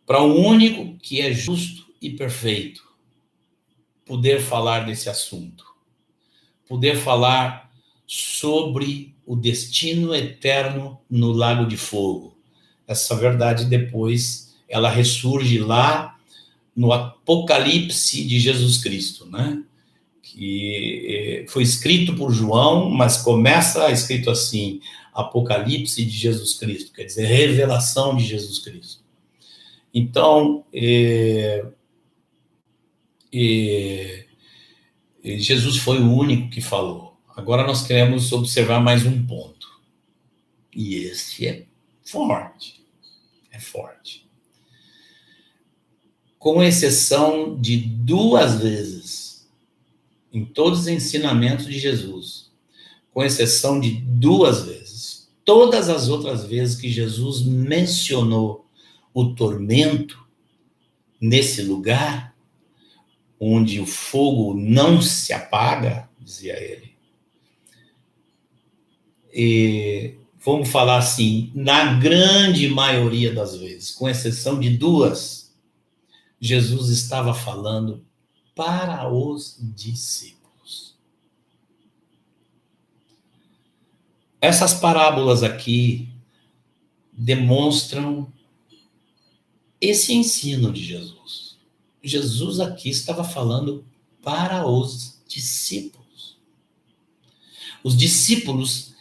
Para o único que é justo e perfeito, poder falar desse assunto, poder falar sobre o destino eterno no lago de fogo. Essa verdade depois, ela ressurge lá no Apocalipse de Jesus Cristo, né? Que foi escrito por João, mas começa escrito assim, Apocalipse de Jesus Cristo, quer dizer, revelação de Jesus Cristo. Então, Jesus foi o único que falou. Agora nós queremos observar mais um ponto. E esse é forte. É forte. Com exceção de 2 vezes, em todos os ensinamentos de Jesus, com exceção de 2 vezes, todas as outras vezes que Jesus mencionou o tormento nesse lugar, onde o fogo não se apaga, dizia ele. E vamos falar assim, na grande maioria das vezes, com exceção de 2, Jesus estava falando para os discípulos. Essas parábolas aqui demonstram esse ensino de Jesus. Jesus aqui estava falando para os discípulos. Os discípulos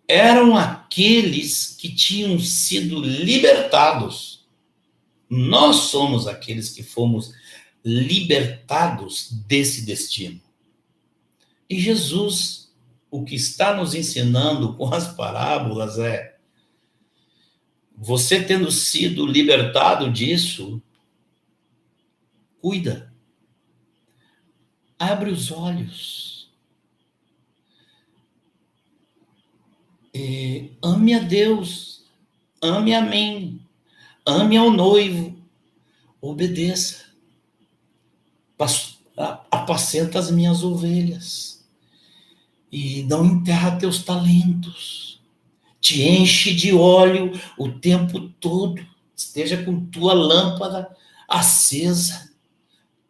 eram aqueles que tinham sido libertados. Nós somos aqueles que fomos libertados desse destino. E Jesus, o que está nos ensinando com as parábolas é: você tendo sido libertado disso, cuida. Abre os olhos. Ame a Deus. Ame a mim. Ame ao noivo. Obedeça. Apacenta as minhas ovelhas. E não enterra teus talentos. Te enche de óleo o tempo todo. Esteja com tua lâmpada acesa.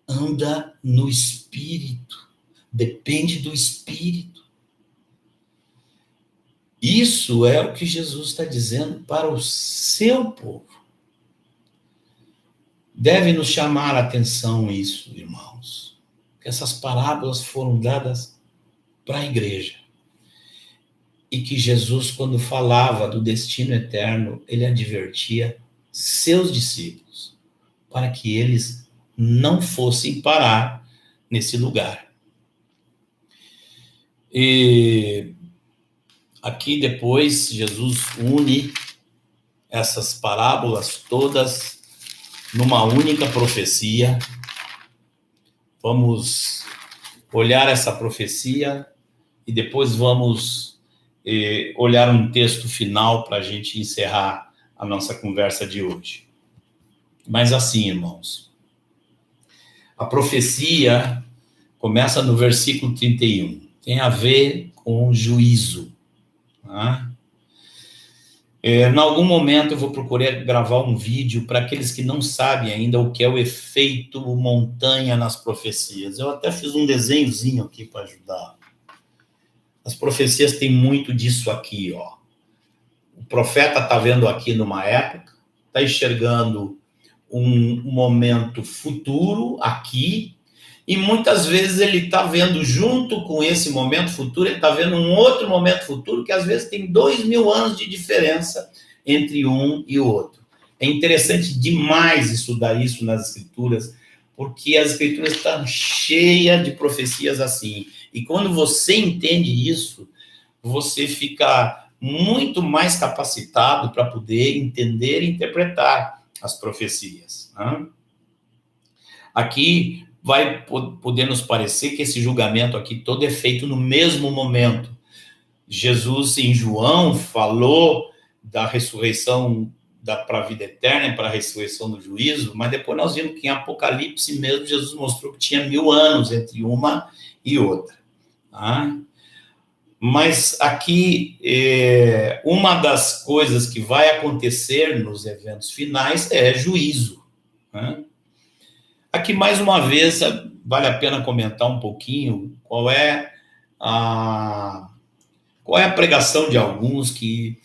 Anda no Espírito. Depende do Espírito. Isso é o que Jesus está dizendo para o seu povo. Deve nos chamar a atenção isso, irmãos. Que essas parábolas foram dadas para a igreja. E que Jesus, quando falava do destino eterno, ele advertia seus discípulos para que eles não fossem parar nesse lugar. E aqui depois Jesus une essas parábolas todas numa única profecia. Vamos olhar essa profecia e depois vamos olhar um texto final para a gente encerrar a nossa conversa de hoje. Mas assim, irmãos, a profecia começa no versículo 31. Tem a ver com juízo. Tá? Em algum momento eu vou procurar gravar um vídeo para aqueles que não sabem ainda o que é o efeito montanha nas profecias. Eu até fiz um desenhozinho aqui para ajudar. As profecias têm muito disso aqui, ó. O profeta está vendo aqui numa época, está enxergando um momento futuro aqui, e muitas vezes ele está vendo junto com esse momento futuro, ele está vendo um outro momento futuro que às vezes tem 2000 anos de diferença entre um e o outro. É interessante demais estudar isso nas escrituras, porque as escrituras estão cheias de profecias assim. E quando você entende isso, você fica muito mais capacitado para poder entender e interpretar as profecias, né? Aqui vai poder nos parecer que esse julgamento aqui todo é feito no mesmo momento. Jesus, em João, falou da ressurreição para a vida eterna e para a ressurreição do juízo, mas depois nós vimos que em Apocalipse mesmo Jesus mostrou que tinha 1000 anos entre uma e outra. Tá? Mas aqui, uma das coisas que vai acontecer nos eventos finais é juízo. Né? Aqui, mais uma vez, vale a pena comentar um pouquinho qual é a pregação de alguns que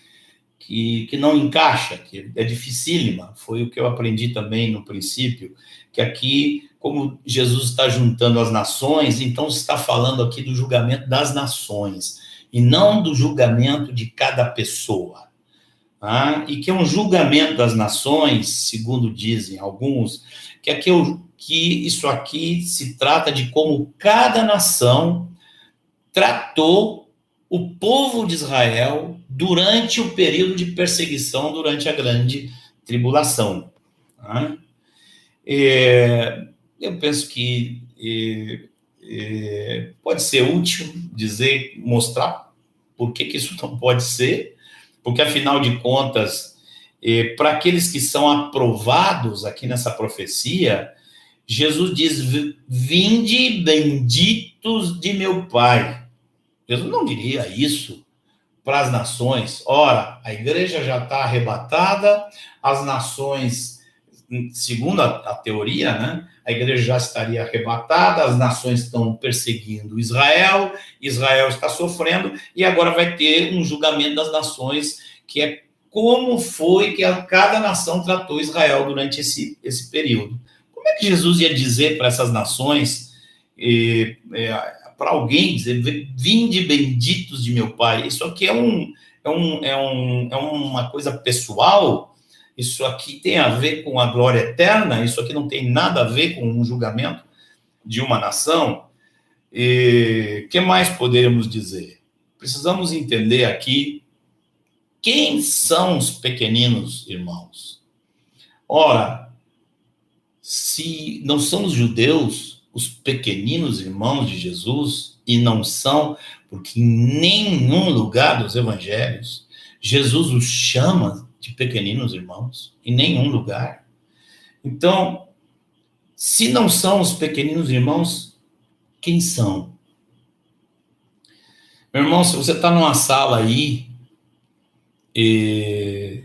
não encaixa, que é dificílima. Foi o que eu aprendi também no princípio, que aqui, como Jesus está juntando as nações, então se está falando aqui do julgamento das nações, e não do julgamento de cada pessoa. Tá? E que é um julgamento das nações, segundo dizem alguns, que isso aqui se trata de como cada nação tratou o povo de Israel durante o período de perseguição, durante a grande tribulação. Tá? Eu penso que pode ser útil mostrar por que isso não pode ser, porque, afinal de contas, para aqueles que são aprovados aqui nessa profecia, Jesus diz: vinde benditos de meu Pai. Jesus não diria isso para as nações. Ora, a igreja já está arrebatada, as nações, segundo a teoria, né, a igreja já estaria arrebatada, as nações estão perseguindo Israel, Israel está sofrendo, e agora vai ter um julgamento das nações, que é como foi que cada nação tratou Israel durante esse período. Como é que Jesus ia dizer para essas nações, para alguém dizer, vinde benditos de meu Pai? Isso aqui é uma coisa pessoal, isso aqui tem a ver com a glória eterna, isso aqui não tem nada a ver com um julgamento de uma nação. O que mais poderíamos dizer? Precisamos entender aqui quem são os pequeninos irmãos. Ora, se não são os judeus os pequeninos irmãos de Jesus, e não são, porque em nenhum lugar dos evangelhos Jesus os chama de pequeninos irmãos, em nenhum lugar. Então, se não são os pequeninos irmãos, quem são? Meu irmão, se você está numa sala aí, e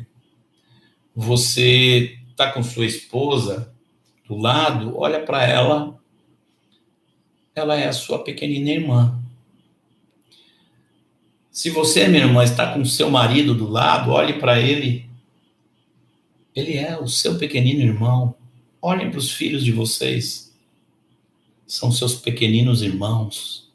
você está com sua esposa do lado, olha para ela é a sua pequenina irmã. Se você, minha irmã, está com seu marido do lado, olhe para ele é o seu pequenino irmão. Olhem para os filhos de vocês, são seus pequeninos irmãos.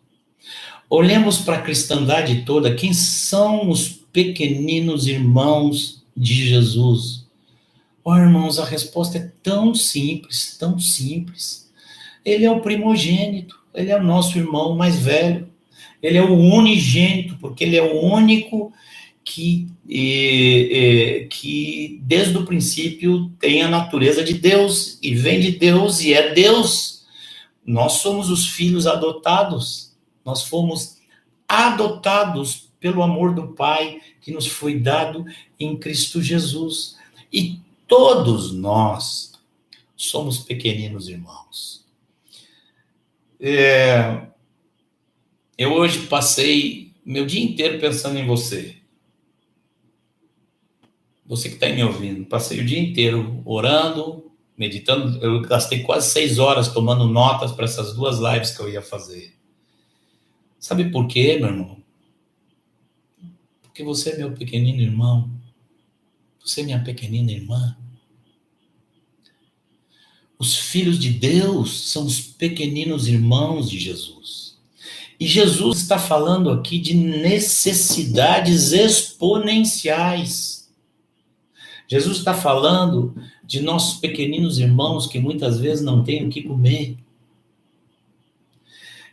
Olhemos para a cristandade toda, quem são os pequeninos irmãos de Jesus? Irmãos, a resposta é tão simples, tão simples. Ele é o primogênito, ele é o nosso irmão mais velho, ele é o unigênito, porque ele é o único que desde o princípio tem a natureza de Deus, e vem de Deus, e é Deus. Nós somos os filhos adotados, nós fomos adotados pelo amor do Pai, que nos foi dado em Cristo Jesus. E todos nós somos pequeninos irmãos. Eu hoje passei meu dia inteiro pensando em você. Você que está aí me ouvindo. Passei o dia inteiro orando, meditando. Eu gastei quase 6 horas tomando notas para essas 2 lives que eu ia fazer. Sabe por quê, meu irmão? Porque você é meu pequenino irmão. Você é minha pequenina irmã. Os filhos de Deus são os pequeninos irmãos de Jesus. E Jesus está falando aqui de necessidades exponenciais. Jesus está falando de nossos pequeninos irmãos que muitas vezes não têm o que comer.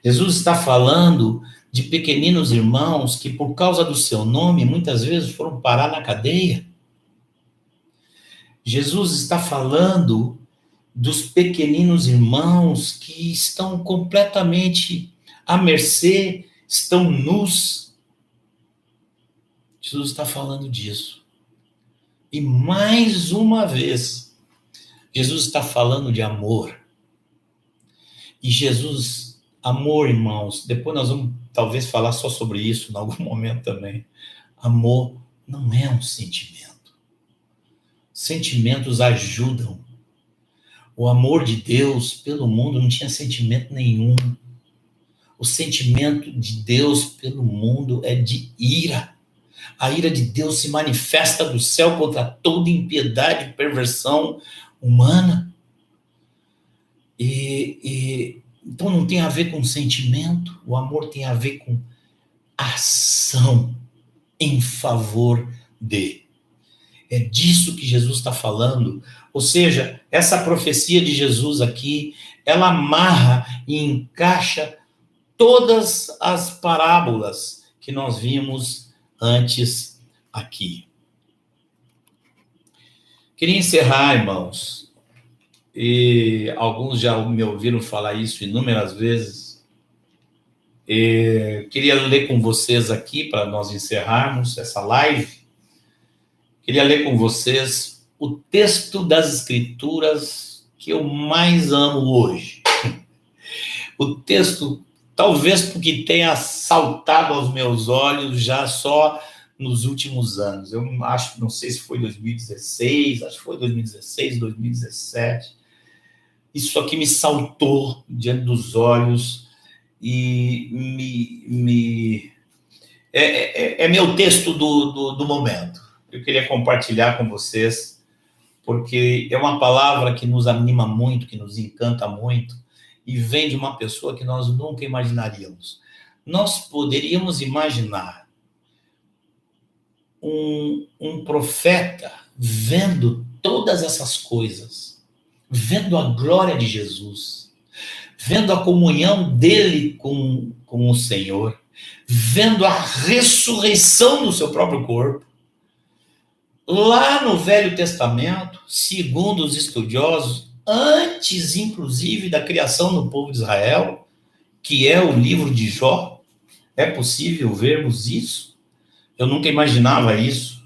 Jesus está falando de pequeninos irmãos que, por causa do seu nome, muitas vezes foram parar na cadeia. Jesus está falando dos pequeninos irmãos que estão completamente à mercê, estão nus. Jesus está falando disso. E mais uma vez, Jesus está falando de amor. E Jesus, amor, irmãos, depois nós vamos talvez falar só sobre isso em algum momento também. Amor não é um sentimento. Sentimentos ajudam. O amor de Deus pelo mundo não tinha sentimento nenhum. O sentimento de Deus pelo mundo é de ira. A ira de Deus se manifesta do céu contra toda impiedade e perversão humana. Então não tem a ver com sentimento, o amor tem a ver com ação em favor de. É disso que Jesus está falando. Ou seja, essa profecia de Jesus aqui, ela amarra e encaixa todas as parábolas que nós vimos antes aqui. Queria encerrar, irmãos, e alguns já me ouviram falar isso inúmeras vezes. Queria ler com vocês aqui, para nós encerrarmos essa live, queria ler com vocês o texto das Escrituras que eu mais amo hoje. O texto, talvez porque tenha saltado aos meus olhos já só nos últimos anos. Eu acho, não sei se foi 2016, acho que foi 2016, 2017. Isso aqui me saltou diante dos olhos e é meu texto do momento. Eu queria compartilhar com vocês, porque é uma palavra que nos anima muito, que nos encanta muito, e vem de uma pessoa que nós nunca imaginaríamos. Nós poderíamos imaginar um profeta vendo todas essas coisas, vendo a glória de Jesus, vendo a comunhão dele com o Senhor, vendo a ressurreição do seu próprio corpo. Lá no Velho Testamento, segundo os estudiosos, antes, inclusive, da criação do povo de Israel, que é o livro de Jó, é possível vermos isso? Eu nunca imaginava isso,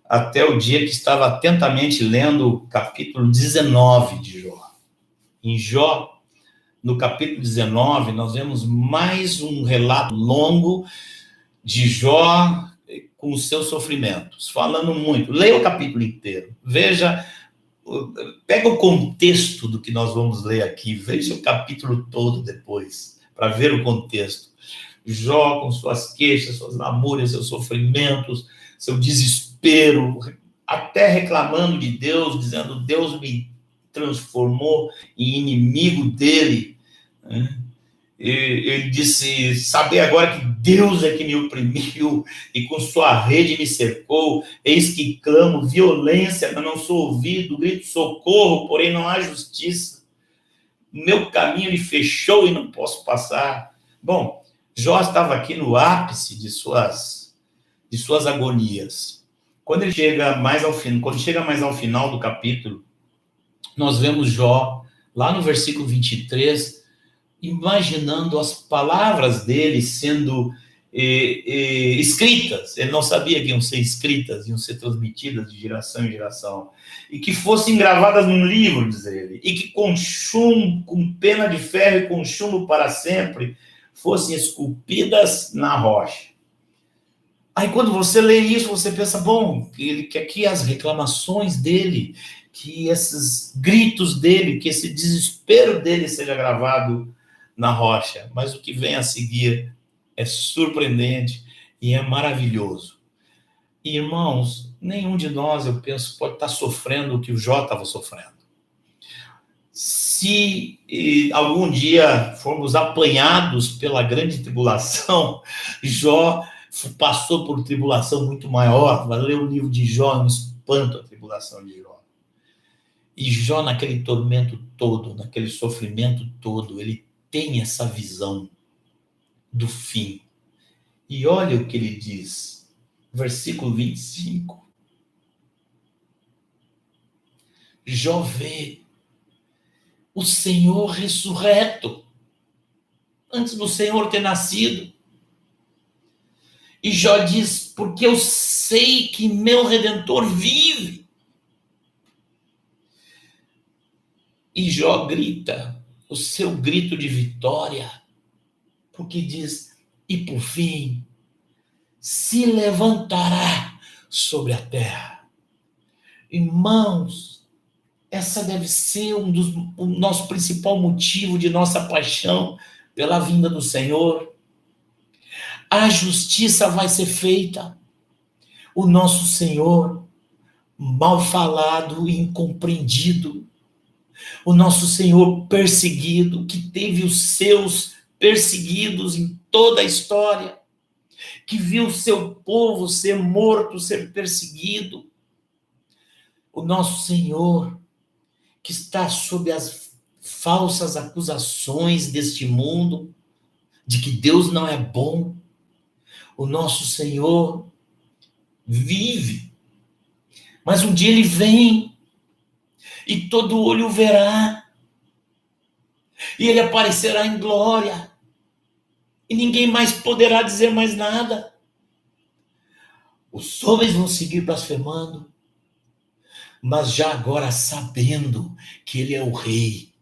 até o dia que estava atentamente lendo o capítulo 19 de Jó. Em Jó, no capítulo 19, nós vemos mais um relato longo de Jó com os seus sofrimentos, falando muito. Leia o capítulo inteiro, veja, pega o contexto do que nós vamos ler aqui, veja o capítulo todo depois, para ver o contexto. Jó com suas queixas, suas lamúrias, seus sofrimentos, seu desespero, até reclamando de Deus, dizendo: Deus me transformou em inimigo dele. Ele disse: saber agora que Deus é que me oprimiu e com sua rede me cercou, eis que clamo violência, mas não sou ouvido, grito socorro, porém não há justiça. Meu caminho ele fechou e não posso passar. Bom, Jó estava aqui no ápice de suas agonias. Quando ele chega mais ao final do capítulo, nós vemos Jó, lá no versículo 23, imaginando as palavras dele sendo escritas. Ele não sabia que iam ser escritas, iam ser transmitidas de geração em geração, e que fossem gravadas num livro, diz ele, e que com chumbo, com pena de ferro e com chumbo para sempre, fossem esculpidas na rocha. Aí quando você lê isso, você pensa, bom, que aqui as reclamações dele, que esses gritos dele, que esse desespero dele seja gravado na rocha. Mas o que vem a seguir é surpreendente e é maravilhoso. E, irmãos, nenhum de nós, eu penso, pode estar sofrendo o que o Jó estava sofrendo. Se algum dia formos apanhados pela grande tribulação, Jó passou por tribulação muito maior. Vai ler o livro de Jó, é um espanto a tribulação de Jó. E Jó, naquele tormento todo, naquele sofrimento todo, ele tem essa visão. do fim. E olha o que ele diz, versículo 25. Jó vê o Senhor ressurreto, antes do Senhor ter nascido. E Jó diz, porque eu sei que meu Redentor vive. E Jó grita o seu grito de vitória, porque diz, e por fim, se levantará sobre a terra. Irmãos, essa deve ser o nosso principal motivo de nossa paixão pela vinda do Senhor. A justiça vai ser feita. O nosso Senhor, mal falado e incompreendido. O nosso Senhor perseguido, que teve os seus perseguidos em toda a história, que viu o seu povo ser morto, ser perseguido. O nosso Senhor, que está sob as falsas acusações deste mundo, de que Deus não é bom. O nosso Senhor vive, mas um dia ele vem, e todo olho o verá, e ele aparecerá em glória, e ninguém mais poderá dizer mais nada. Os homens vão seguir blasfemando, mas já agora sabendo que ele é o rei,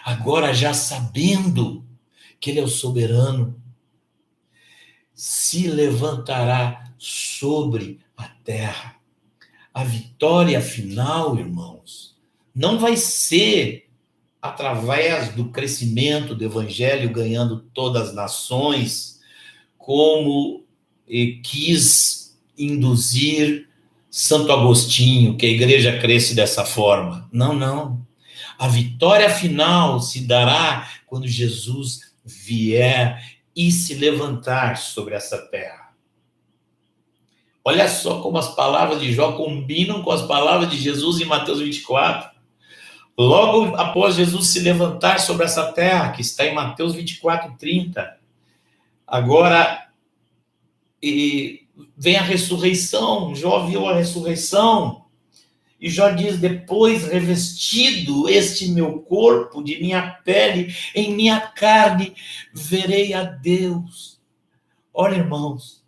agora já sabendo que ele é o soberano, se levantará sobre a terra. A vitória final, irmãos, não vai ser através do crescimento do evangelho, ganhando todas as nações, como quis induzir Santo Agostinho, que a igreja cresce dessa forma. Não, não. A vitória final se dará quando Jesus vier e se levantar sobre essa terra. Olha só como as palavras de Jó combinam com as palavras de Jesus em Mateus 24. Logo após Jesus se levantar sobre essa terra, que está em Mateus 24, 30, agora vem a ressurreição. Jó viu a ressurreição, e Jó diz, depois revestido este meu corpo de minha pele, em minha carne, verei a Deus. Olha, irmãos,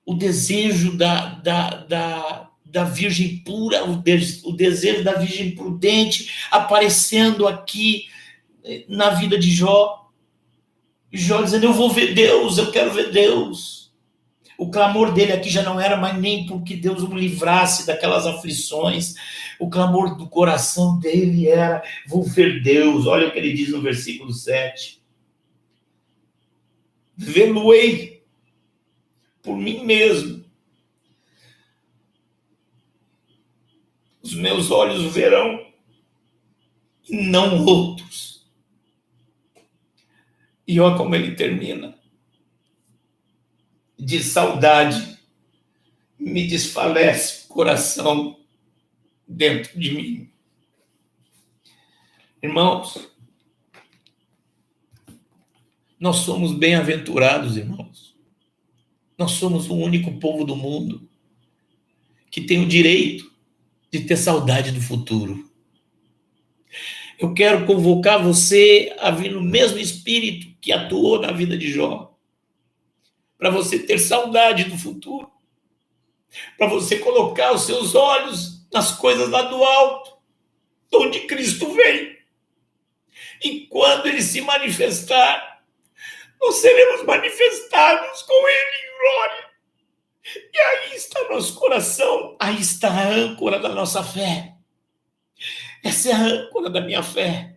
o desejo da virgem pura, o desejo da virgem prudente aparecendo aqui na vida de Jó. Jó dizendo, eu vou ver Deus, eu quero ver Deus. O clamor dele aqui já não era mais nem porque Deus o livrasse daquelas aflições. O clamor do coração dele era, vou ver Deus. Olha o que ele diz no versículo 7. Vê-lo-ei por mim mesmo. Os meus olhos o verão e não outros. E olha como ele termina. De saudade me desfalece o coração dentro de mim. Irmãos, nós somos bem-aventurados, irmãos. Nós somos o único povo do mundo que tem o direito de ter saudade do futuro. Eu quero convocar você a vir no mesmo espírito que atuou na vida de Jó, para você ter saudade do futuro, para você colocar os seus olhos nas coisas lá do alto, onde Cristo vem. E quando ele se manifestar, nós seremos manifestados com ele em glória. E aí está nosso coração, aí está a âncora da nossa fé. Essa é a âncora da minha fé.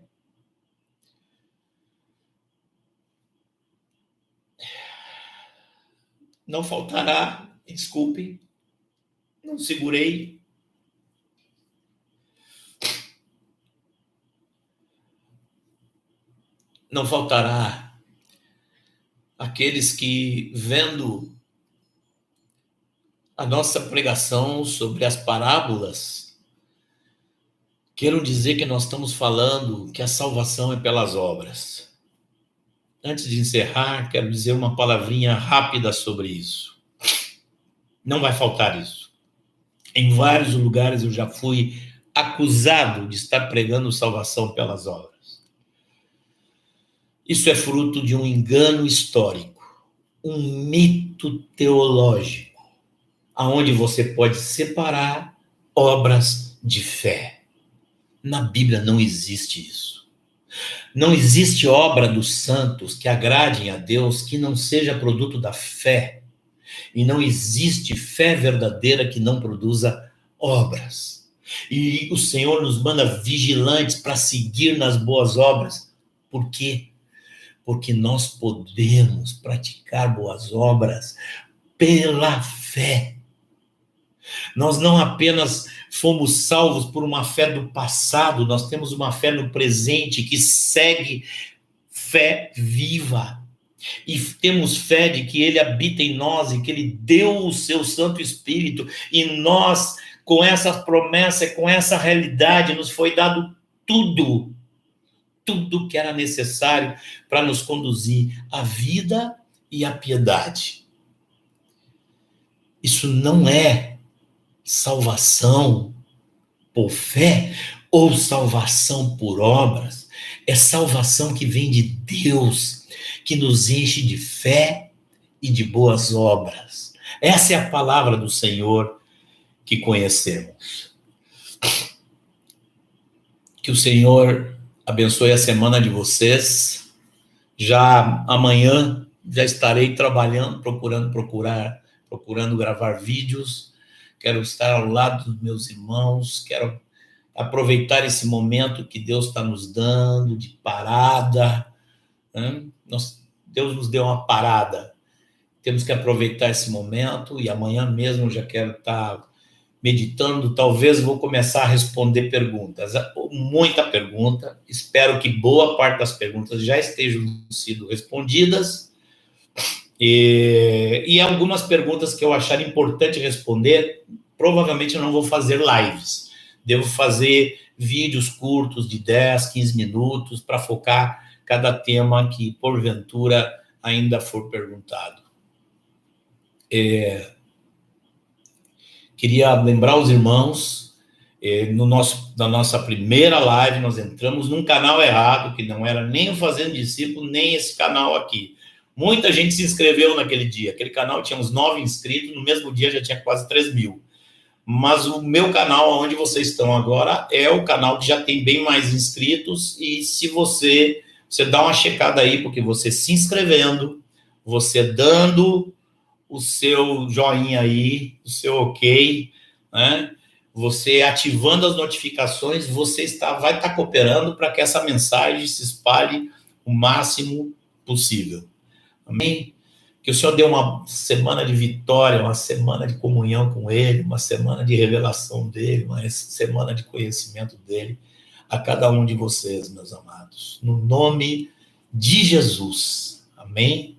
Não faltará, me desculpem, não segurei. Não faltará aqueles que, vendo a nossa pregação sobre as parábolas, queiram dizer que nós estamos falando que a salvação é pelas obras. antes de encerrar, quero dizer uma palavrinha rápida sobre isso. Não vai faltar isso. Em vários lugares eu já fui acusado de estar pregando salvação pelas obras. Isso é fruto de um engano histórico, um mito teológico, aonde você pode separar obras de fé. Na Bíblia não existe isso. Não existe obra dos santos que agradem a Deus que não seja produto da fé. E não existe fé verdadeira que não produza obras. E o Senhor nos manda vigilantes para seguir nas boas obras. Por quê? Porque nós podemos praticar boas obras pela fé. Nós não apenas fomos salvos por uma fé do passado, nós temos uma fé no presente que segue fé viva. E temos fé de que Ele habita em nós e que Ele deu o seu Santo Espírito. E nós, com essa promessa, com essa realidade, nos foi dado tudo que era necessário para nos conduzir à vida e à piedade. Isso não é salvação por fé ou salvação por obras. É salvação que vem de Deus, que nos enche de fé e de boas obras. Essa é a palavra do Senhor que conhecemos. Que o Senhor abençoe a semana de vocês. Já amanhã já estarei trabalhando, procurando gravar vídeos. Quero estar ao lado dos meus irmãos, quero aproveitar esse momento que Deus está nos dando de parada. Né? Deus nos deu uma parada. Temos que aproveitar esse momento e amanhã mesmo eu já quero estar meditando. Talvez vou começar a responder perguntas. Muita pergunta. Espero que boa parte das perguntas já estejam sido respondidas. E algumas perguntas que eu achar importante responder, provavelmente eu não vou fazer lives. Devo fazer vídeos curtos de 10, 15 minutos para focar cada tema que, porventura, ainda for perguntado. Queria lembrar os irmãos, na nossa primeira live, nós entramos num canal errado, que não era nem o Fazendo Discípulo, nem esse canal aqui. Muita gente se inscreveu naquele dia. Aquele canal tinha uns 9 inscritos, no mesmo dia já tinha quase 3 mil. Mas o meu canal, onde vocês estão agora, é o canal que já tem bem mais inscritos. E se você dá uma checada aí, porque você se inscrevendo, você dando o seu joinha aí, o seu ok, né? Você ativando as notificações, você vai estar cooperando para que essa mensagem se espalhe o máximo possível. Amém? Que o Senhor dê uma semana de vitória, uma semana de comunhão com Ele, uma semana de revelação dEle, uma semana de conhecimento dEle a cada um de vocês, meus amados. No nome de Jesus. Amém?